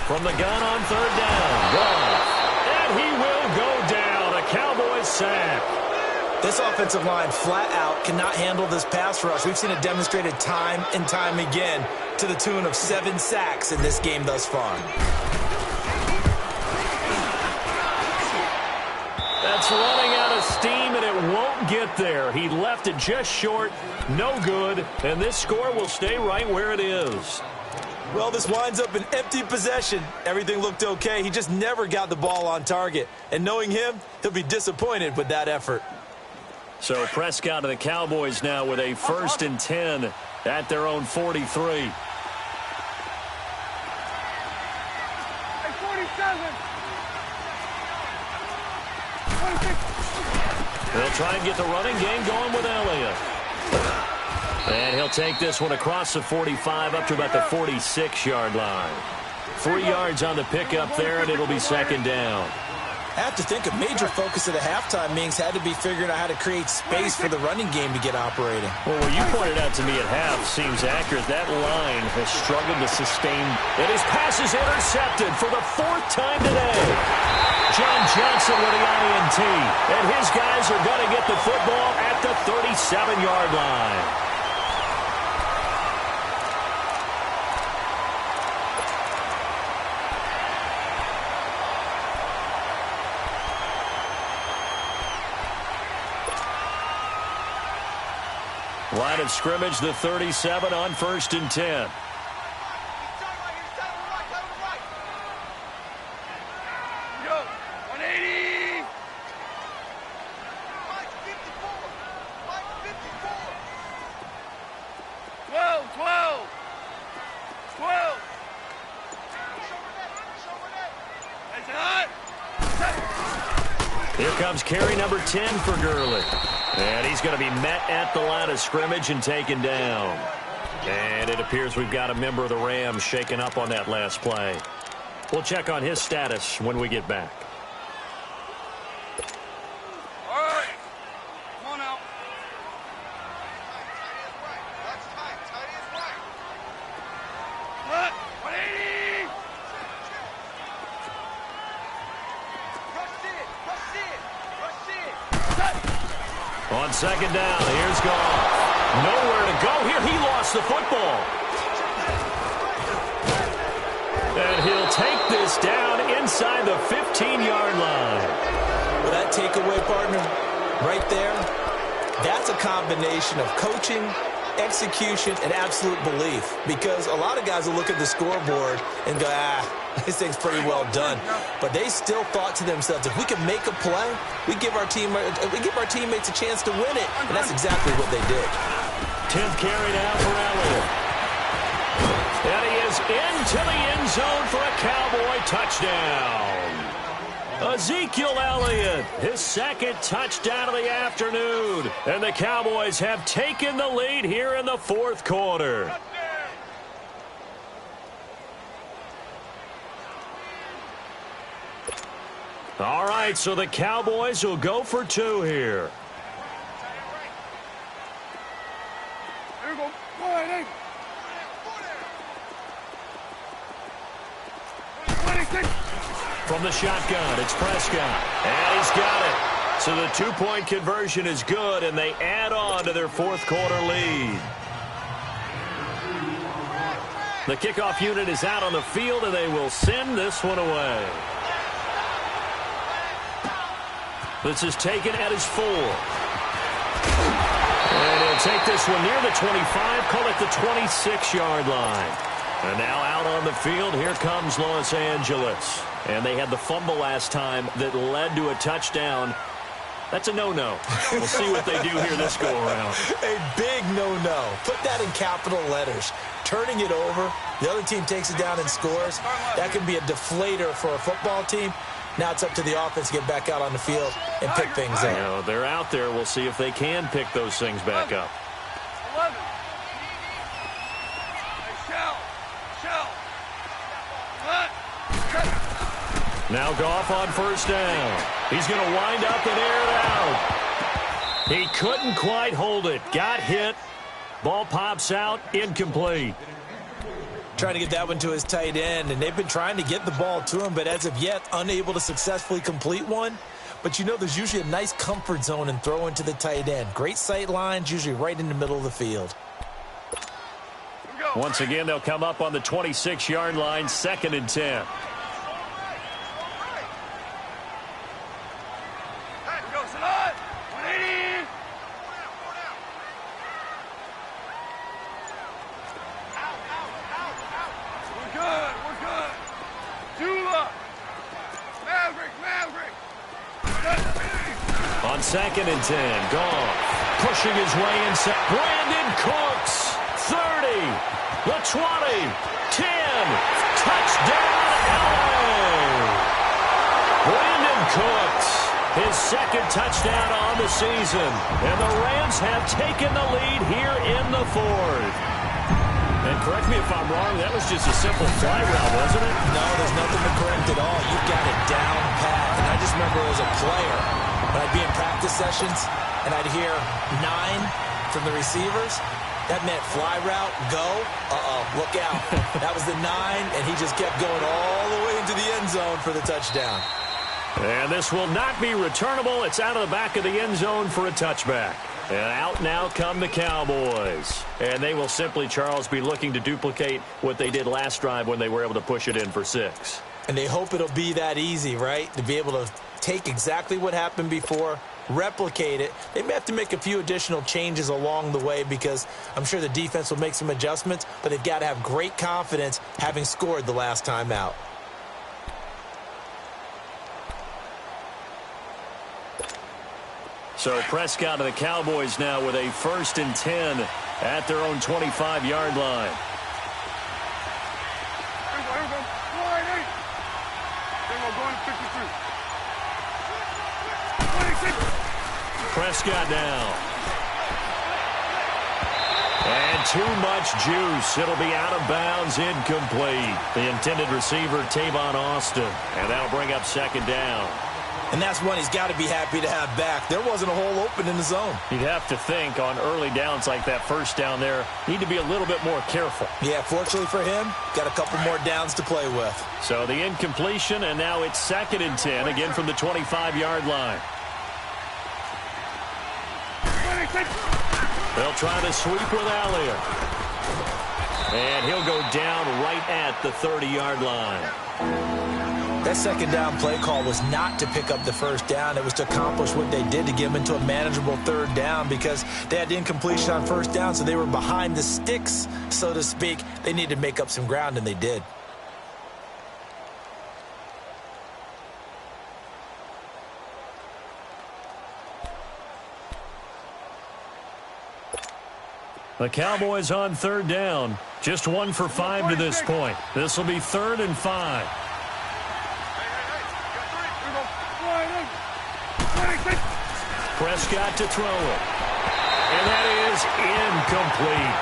From the gun on 3rd down. Goff. And he will go down. A Cowboys sack. This offensive line flat out cannot handle this pass rush. We've seen it demonstrated time and time again to the tune of 7 sacks in this game thus far. That's running out of steam, and it won't get there. He left it just short. No good. And this score will stay right where it is. Well, this winds up an empty possession. Everything looked okay. He just never got the ball on target. And knowing him, he'll be disappointed with that effort. So Prescott and the Cowboys now with a 1st and 10 at their own 43. Hey, 47. 26. They'll try and get the running game going with Elliott. And he'll take this one across the 45 up to about the 46-yard line. 3 yards on the pickup there, and it'll be 2nd down. I have to think a major focus of the halftime meetings had to be figuring out how to create space for the running game to get operating. Well, what you pointed out to me at half seems accurate. That line has struggled to sustain. And his pass is intercepted for the 4th time today. John Johnson with the INT. And his guys are going to get the football at the 37-yard line. Line of scrimmage, the 37 on 1st and 10. Go. 180. 12. 12. That's hot. Here comes carry number 10 for Gurley. And he's going to be met at the line of scrimmage and taken down. And it appears we've got a member of the Rams shaken up on that last play. We'll check on his status when we get back. All right. Come on out. What? 180. On 2nd down, here's Goff. Nowhere to go here. He lost the football. And he'll take this down inside the 15-yard line. Well, that takeaway, partner, right there, that's a combination of coaching, execution, and absolute belief. Because a lot of guys will look at the scoreboard and go, this thing's pretty well done. But they still thought to themselves, if we can make a play, we give our teammates a chance to win it. And that's exactly what they did. 10th carry now for Elliott. And he is into the end zone for a Cowboy touchdown. Ezekiel Elliott, his 2nd touchdown of the afternoon. And the Cowboys have taken the lead here in the 4th quarter. All right, so the Cowboys will go for 2 here. Here we go. 180. 26. From the shotgun, it's Prescott. And he's got it. So the 2-point conversion is good, and they add on to their 4th quarter lead. The kickoff unit is out on the field, and they will send this one away. This is taken at his 4. And he'll take this one near the 25, call it the 26-yard line. And now out on the field, here comes Los Angeles. And they had the fumble last time that led to a touchdown. That's a no-no. We'll see what they do here this go-around. A big no-no. Put that in capital letters. Turning it over, the other team takes it down and scores. That can be a deflator for a football team. Now it's up to the offense to get back out on the field and pick things up. You know, they're out there. We'll see if they can pick those things back up. 11. Shell. Now Goff on first down. He's going to wind up and air it out. He couldn't quite hold it. Got hit. Ball pops out. Incomplete. Trying to get that one to his tight end, and they've been trying to get the ball to him, but as of yet, unable to successfully complete one. But you know, there's usually a nice comfort zone in throwing to the tight end. Great sight lines, usually right in the middle of the field. Once again, they'll come up on the 26-yard line, 2nd and 10. On 2nd and 10, Goff pushing his way inside. Brandon Cooks, 30, the 20, 10, touchdown LA! Brandon Cooks, his 2nd touchdown on the season, and the Rams have taken the lead here in the 4th. And correct me if I'm wrong, that was just a simple fly route, wasn't it? No, there's nothing to correct at all. You've got it down pat. And I just remember as a player, when I'd be in practice sessions and I'd hear 9 from the receivers, that meant fly route, go, look out. That was the 9, and he just kept going all the way into the end zone for the touchdown. And this will not be returnable. It's out of the back of the end zone for a touchback. And out now come the Cowboys. And they will simply, Charles, be looking to duplicate what they did last drive when they were able to push it in for 6. And they hope it'll be that easy, right? To be able to take exactly what happened before, replicate it. They may have to make a few additional changes along the way because I'm sure the defense will make some adjustments, but they've got to have great confidence having scored the last time out. So Prescott and the Cowboys now with a 1st and 10 at their own 25-yard line. Here we go. Going to 53. 26. Prescott now. And too much juice. It'll be out of bounds, incomplete. The intended receiver, Tavon Austin. And that'll bring up 2nd down. And that's one he's got to be happy to have back. There wasn't a hole open in the zone. You'd have to think on early downs like that first down there, need to be a little bit more careful. Yeah, fortunately for him, got a couple more downs to play with. So the incompletion, and now it's 2nd and 10, again from the 25-yard line. They'll try to sweep with Elliott. And he'll go down right at the 30-yard line. That 2nd down play call was not to pick up the 1st down. It was to accomplish what they did to get them into a manageable 3rd down because they had the incompletion on 1st down, so they were behind the sticks, so to speak. They needed to make up some ground, and they did. The Cowboys on 3rd down. Just 1 for 5 to this point. This will be 3rd and 5. Prescott to throw it. And that is incomplete.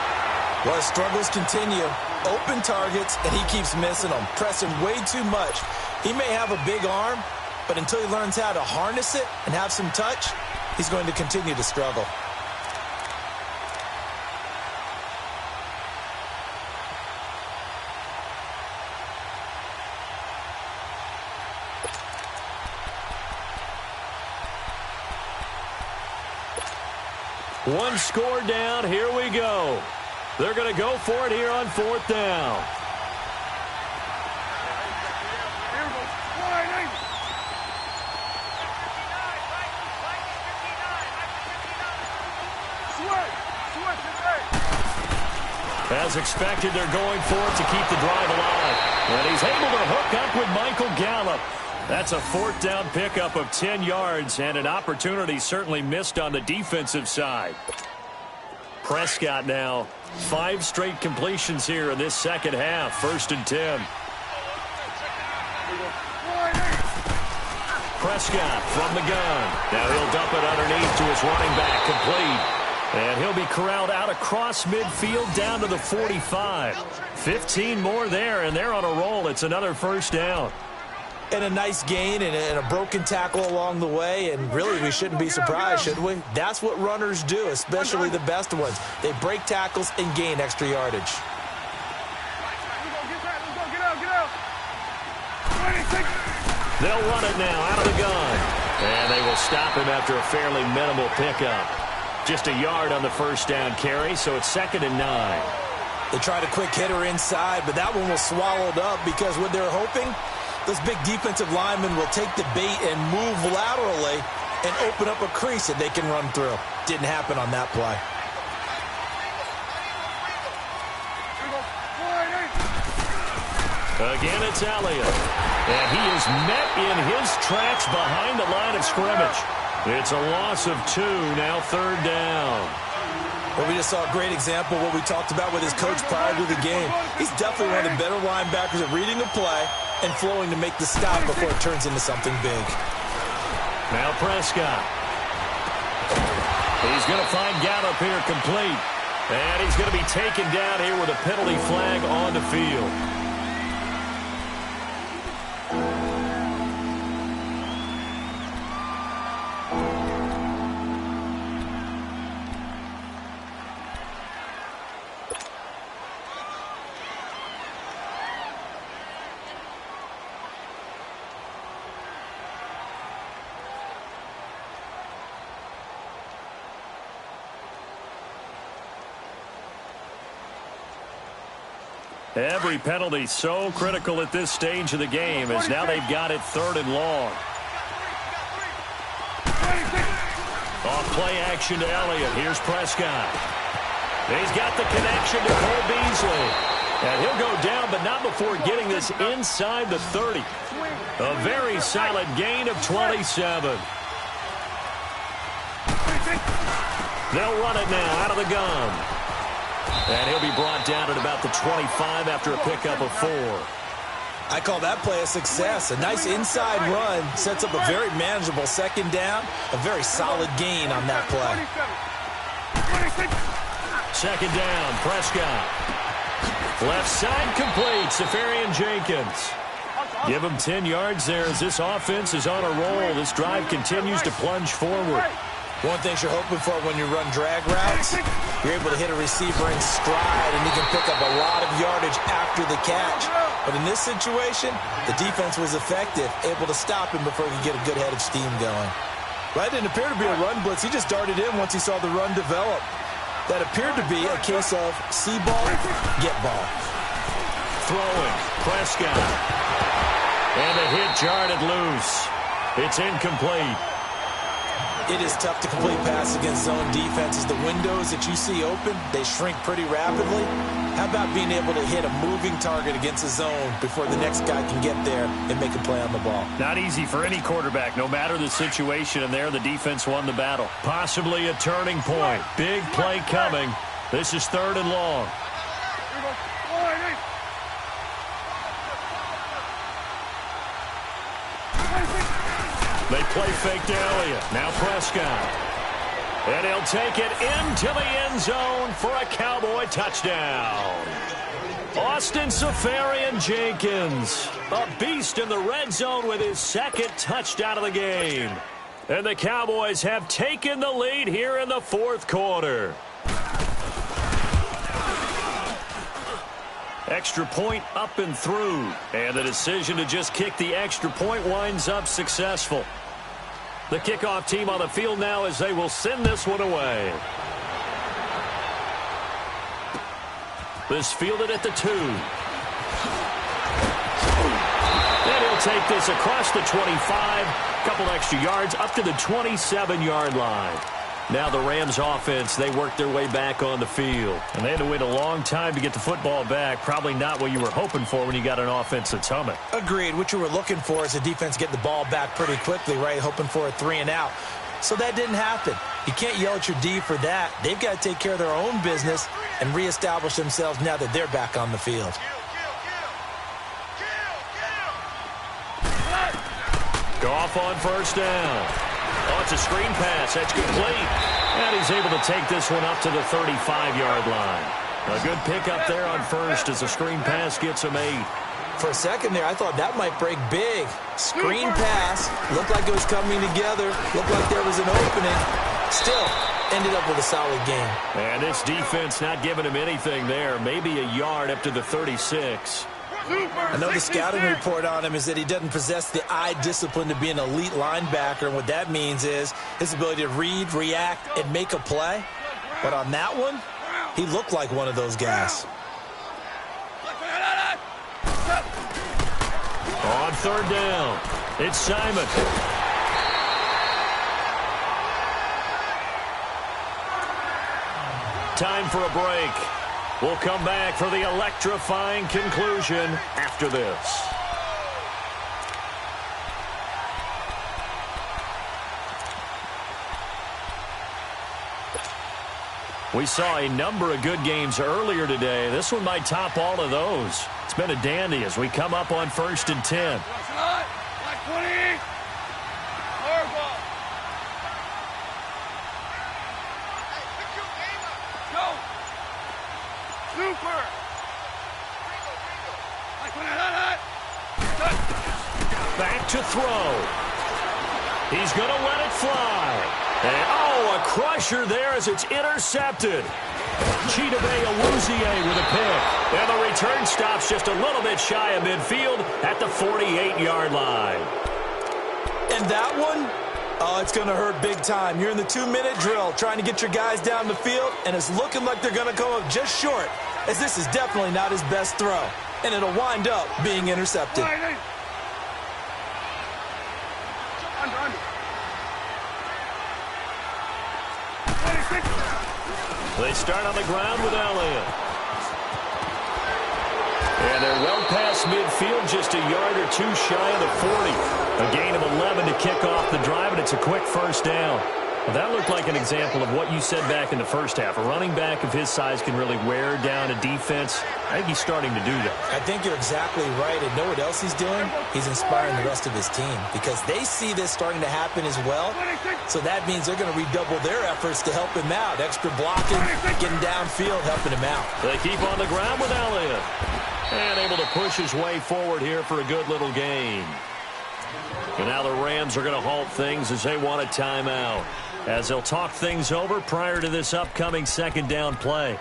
Well, struggles continue. Open targets, and he keeps missing them. Pressing way too much. He may have a big arm, but until he learns how to harness it and have some touch, he's going to continue to struggle. One score down. Here we go. They're going to go for it here on 4th down. As expected, they're going for it to keep the drive alive. And he's able to hook up with Michael Gallup. That's a fourth down pickup of 10 yards and an opportunity certainly missed on the defensive side. Prescott now 5 straight completions here in this second half. 1st and 10. Prescott from the gun. Now he'll dump it underneath to his running back, complete. And he'll be corralled out across midfield down to the 45. 15 more there, and they're on a roll. It's another first down. And a nice gain and a broken tackle along the way, and really we shouldn't be surprised, should we? That's what runners do, especially the best ones. They break tackles and gain extra yardage. They'll run it now out of the gun. And they will stop him after a fairly minimal pickup. Just a yard on the first down carry, so it's 2nd and 9. They tried a quick hitter inside, but that one was swallowed up because what they're hoping, those big defensive linemen will take the bait and move laterally and open up a crease that they can run through. Didn't happen on that play. Again, it's Elliott. And he is met in his tracks behind the line of scrimmage. It's a loss of 2, now 3rd down. Well, we just saw a great example of what we talked about with his coach prior to the game. He's definitely one of the better linebackers at reading a play and flowing to make the stop before it turns into something big. Now Prescott. He's going to find Gallup here complete. And he's going to be taken down here with a penalty flag on the field. Every penalty so critical at this stage of the game as now they've got it 3rd and long. Off play action to Elliott. Here's Prescott. He's got the connection to Cole Beasley. And he'll go down, but not before getting this inside the 30. A very solid gain of 27. They'll run it now out of the gun. And he'll be brought down at about the 25 after a pickup of 4. I call that play a success. A nice inside run sets up a very manageable 2nd down. A very solid gain on that play. 2nd down, Prescott. Left side complete, Safarian Jenkins. Give him 10 yards there as this offense is on a roll. This drive continues to plunge forward. One thing you're hoping for when you run drag routes, you're able to hit a receiver in stride and he can pick up a lot of yardage after the catch. But in this situation, the defense was effective, able to stop him before he could get a good head of steam going. Well, that didn't appear to be a run blitz. He just darted in once he saw the run develop. That appeared to be a case of see ball, get ball. Throwing, Prescott. And a hit jarred it loose. It's incomplete. It is tough to complete pass against zone defenses. The windows that you see open, they shrink pretty rapidly. How about being able to hit a moving target against a zone before the next guy can get there and make a play on the ball? Not easy for any quarterback, no matter the situation, and there the defense won the battle. Possibly a turning point. Big play coming. This is 3rd and long. They play fake to Elliott. Now Prescott. And he'll take it into the end zone for a Cowboy touchdown. Austin Safarian Jenkins, a beast in the red zone with his 2nd touchdown of the game. And the Cowboys have taken the lead here in the 4th quarter. Extra point up and through. And the decision to just kick the extra point winds up successful. The kickoff team on the field now as they will send this one away. This fielded at the 2. And he'll take this across the 25. Couple extra yards up to the 27-yard line. Now the Rams offense, they worked their way back on the field. And they had to wait a long time to get the football back. Probably not what you were hoping for when you got an offense that's humming. Agreed. What you were looking for is the defense getting the ball back pretty quickly, right? Hoping for a 3-and-out. So that didn't happen. You can't yell at your D for that. They've got to take care of their own business and reestablish themselves now that they're back on the field. Goff on first down. Oh, it's a screen pass. That's complete. And he's able to take this one up to the 35-yard line. A good pickup there on first as the screen pass gets him 8. For a second there, I thought that might break big. Screen pass. Looked like it was coming together. Looked like there was an opening. Still, ended up with a solid game. And this defense not giving him anything there. Maybe a yard up to the 36. I know the scouting report on him is that he doesn't possess the eye discipline to be an elite linebacker. And what that means is his ability to read, react, and make a play. But on that one, he looked like one of those guys. On third down, it's Simon. Time for a break. We'll come back for the electrifying conclusion after this. We saw a number of good games earlier today. This one might top all of those. It's been a dandy as we come up on 1st and 10. Back to throw. He's going to let it fly. And, oh, a crusher there as it's intercepted. Chidobe Awuzie with a pick. And the return stops just a little bit shy of midfield at the 48-yard line. And that one, oh, it's going to hurt big time. You're in the 2-minute drill trying to get your guys down the field, and it's looking like they're going to come up just short, as this is definitely not his best throw. And it'll wind up being intercepted. They start on the ground with Elliott. And they're well past midfield, just a yard or two shy of the 40. A gain of 11 to kick off the drive, and it's a quick first down. Well, that looked like an example of what you said back in the first half. A running back of his size can really wear down a defense. I think he's starting to do that. I think you're exactly right. And know what else he's doing? He's inspiring the rest of his team because they see this starting to happen as well. So that means they're going to redouble their efforts to help him out. Extra blocking, getting downfield, helping him out. They keep on the ground with Elliott. And able to push his way forward here for a good little gain. And now the Rams are going to halt things as they want a timeout, as they'll talk things over prior to this upcoming second down play.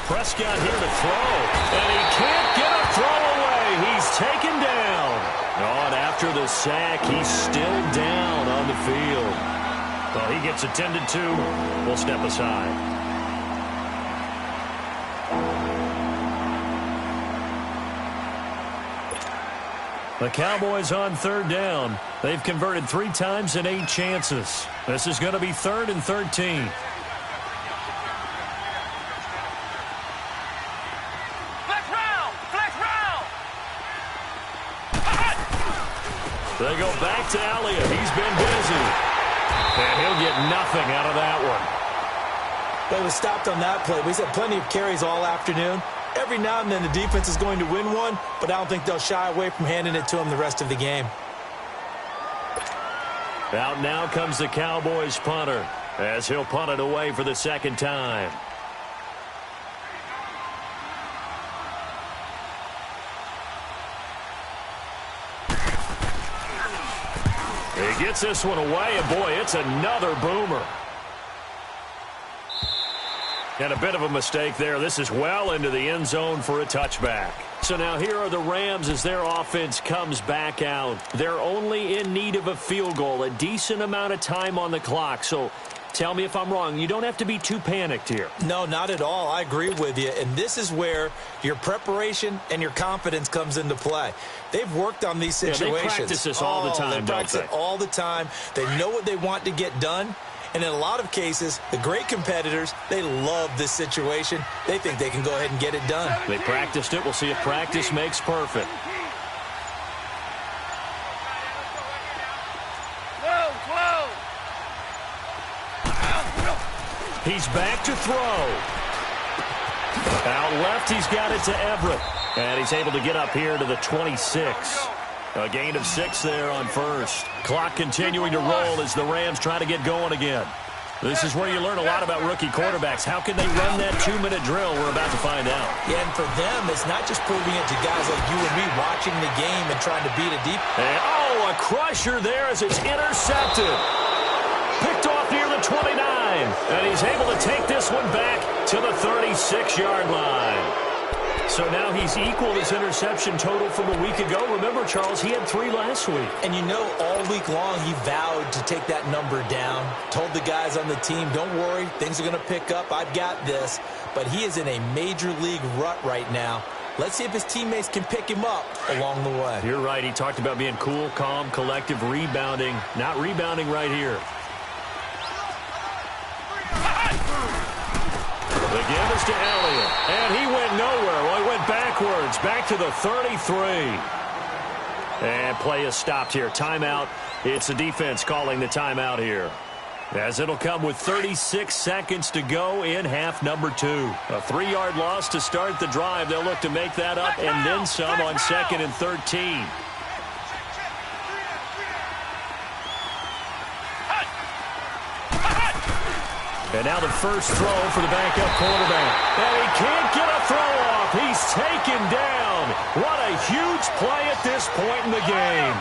Prescott here to throw, and he can't get a throw away. He's taken down. Oh, and after the sack, he's still down on the field. Well, he gets attended to. We'll step aside. The Cowboys on third down. They've converted 3 times in 8 chances. This is going to be 3rd and 13. They go back to Elliott. He's been busy. And he'll get nothing out of that one. But he was stopped on that play. He's had plenty of carries all afternoon. Every now and then the defense is going to win one, but I don't think they'll shy away from handing it to him the rest of the game. Out now comes the Cowboys punter, as he'll punt it away for the second time. He gets this one away, and boy, it's another boomer. And a bit of a mistake there. This is well into the end zone for a touchback. So now here are the Rams as their offense comes back out. They're only in need of a field goal, a decent amount of time on the clock. So tell me if I'm wrong. You don't have to be too panicked here. No, not at all. I agree with you. And this is where your preparation and your confidence comes into play. They've worked on these situations. They practice this all the time, They practice it all the time. They know what they want to get done. And in a lot of cases, the great competitors, they love this situation. They think they can go ahead and get it done. They practiced it. We'll see if practice makes perfect. He's back to throw. Out left, he's got it to Everett. And he's able to get up here to the 26. A gain of 6 there on first. Clock continuing to roll as the Rams try to get going again. This is where you learn a lot about rookie quarterbacks. How can they run that 2-minute drill? We're about to find out. Yeah, and for them, it's not just proving it to guys like you and me watching the game and trying to beat a deep. And, a crusher there as it's intercepted. Picked off near the 29. And he's able to take this one back to the 36-yard line. So now he's equaled his interception total from a week ago. Remember, Charles, he had 3 last week. And you know, all week long he vowed to take that number down. Told the guys on the team, don't worry, things are going to pick up. I've got this. But he is in a major league rut right now. Let's see if his teammates can pick him up along the way. You're right. He talked about being cool, calm, collective, rebounding. Not rebounding right here. The give is to Elliott, and he went nowhere. Well, he went backwards, back to the 33. And play is stopped here. Timeout. It's the defense calling the timeout here. As it'll come with 36 seconds to go in half number 2. A 3-yard loss to start the drive. They'll look to make that up and then some on 2nd and 13. And now the first throw for the backup quarterback. And he can't get a throw off. He's taken down. What a huge play at this point in the game.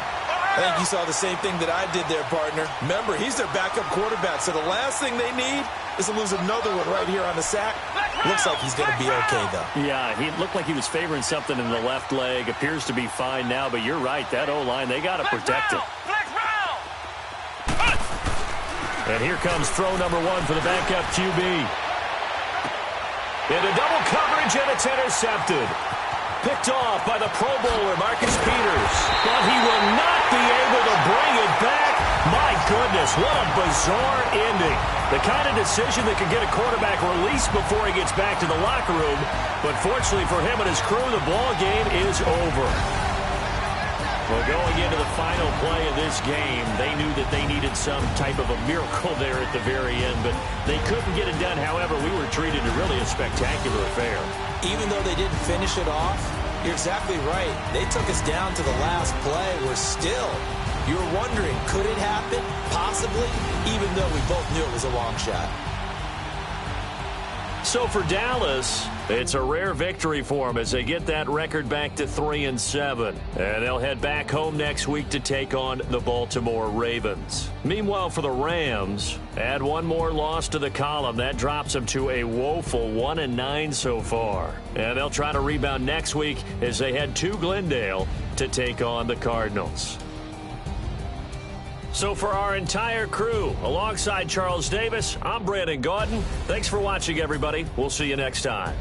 I think you saw the same thing that I did there, partner. Remember, he's their backup quarterback, so the last thing they need is to lose another one right here on the sack. Looks like he's going to be okay, though. Yeah, he looked like he was favoring something in the left leg. Appears to be fine now, but you're right. That O-line, they got to protect it. And here comes throw number 1 for the backup QB. Into double coverage, and it's intercepted. Picked off by the Pro Bowler, Marcus Peters. But he will not be able to bring it back. My goodness, what a bizarre ending. The kind of decision that could get a quarterback released before he gets back to the locker room. But fortunately for him and his crew, the ball game is over. Well, going into the final play of this game, they knew that they needed some type of a miracle there at the very end, but they couldn't get it done. However, we were treated to really a spectacular affair. Even though they didn't finish it off, you're exactly right. They took us down to the last play. We're still, you're wondering, could it happen? Possibly, even though we both knew it was a long shot. So for Dallas, it's a rare victory for them as they get that record back to 3-7. And they'll head back home next week to take on the Baltimore Ravens. Meanwhile, for the Rams, add one more loss to the column. That drops them to a woeful 1-9 so far. And they'll try to rebound next week as they head to Glendale to take on the Cardinals. So for our entire crew, alongside Charles Davis, I'm Brandon Gaudin. Thanks for watching, everybody. We'll see you next time.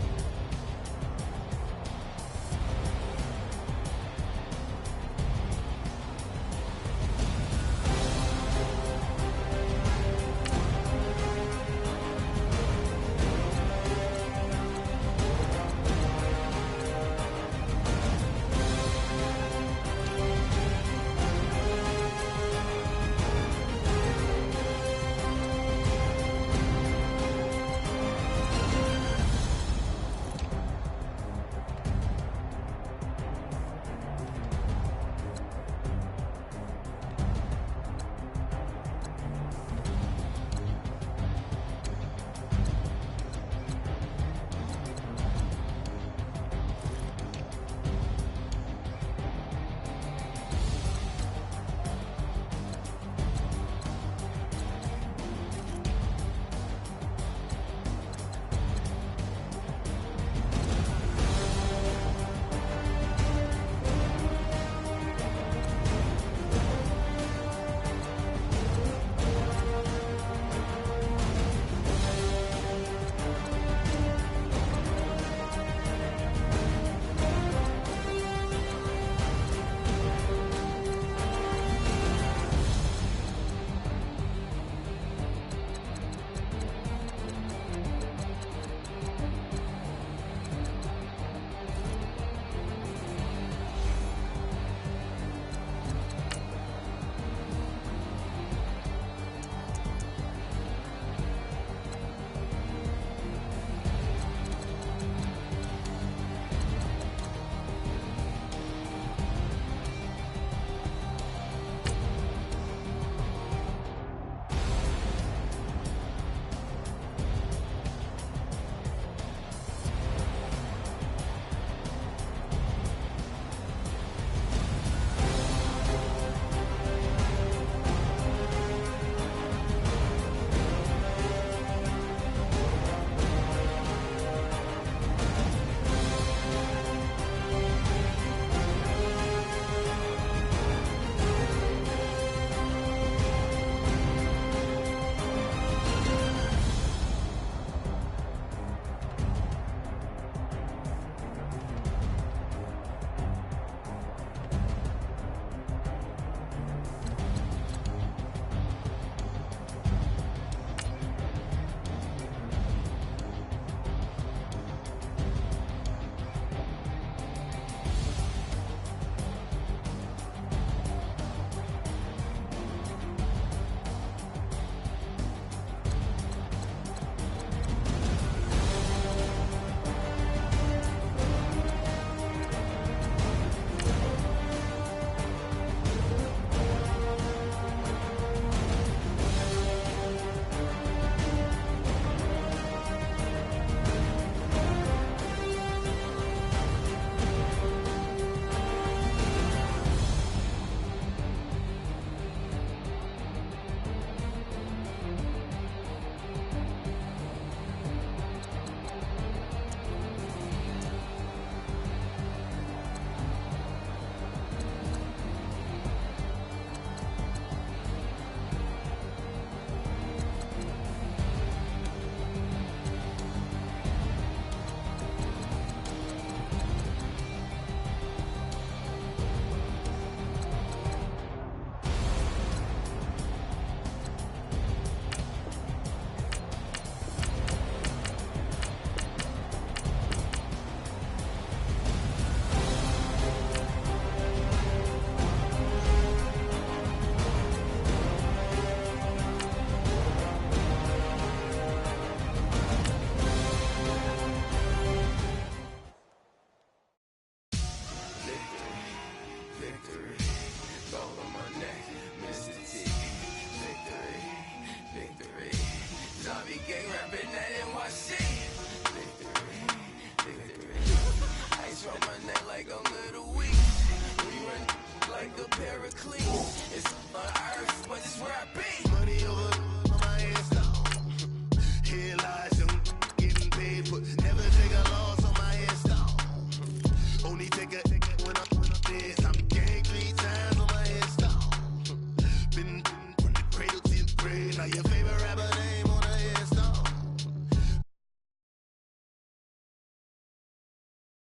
clean.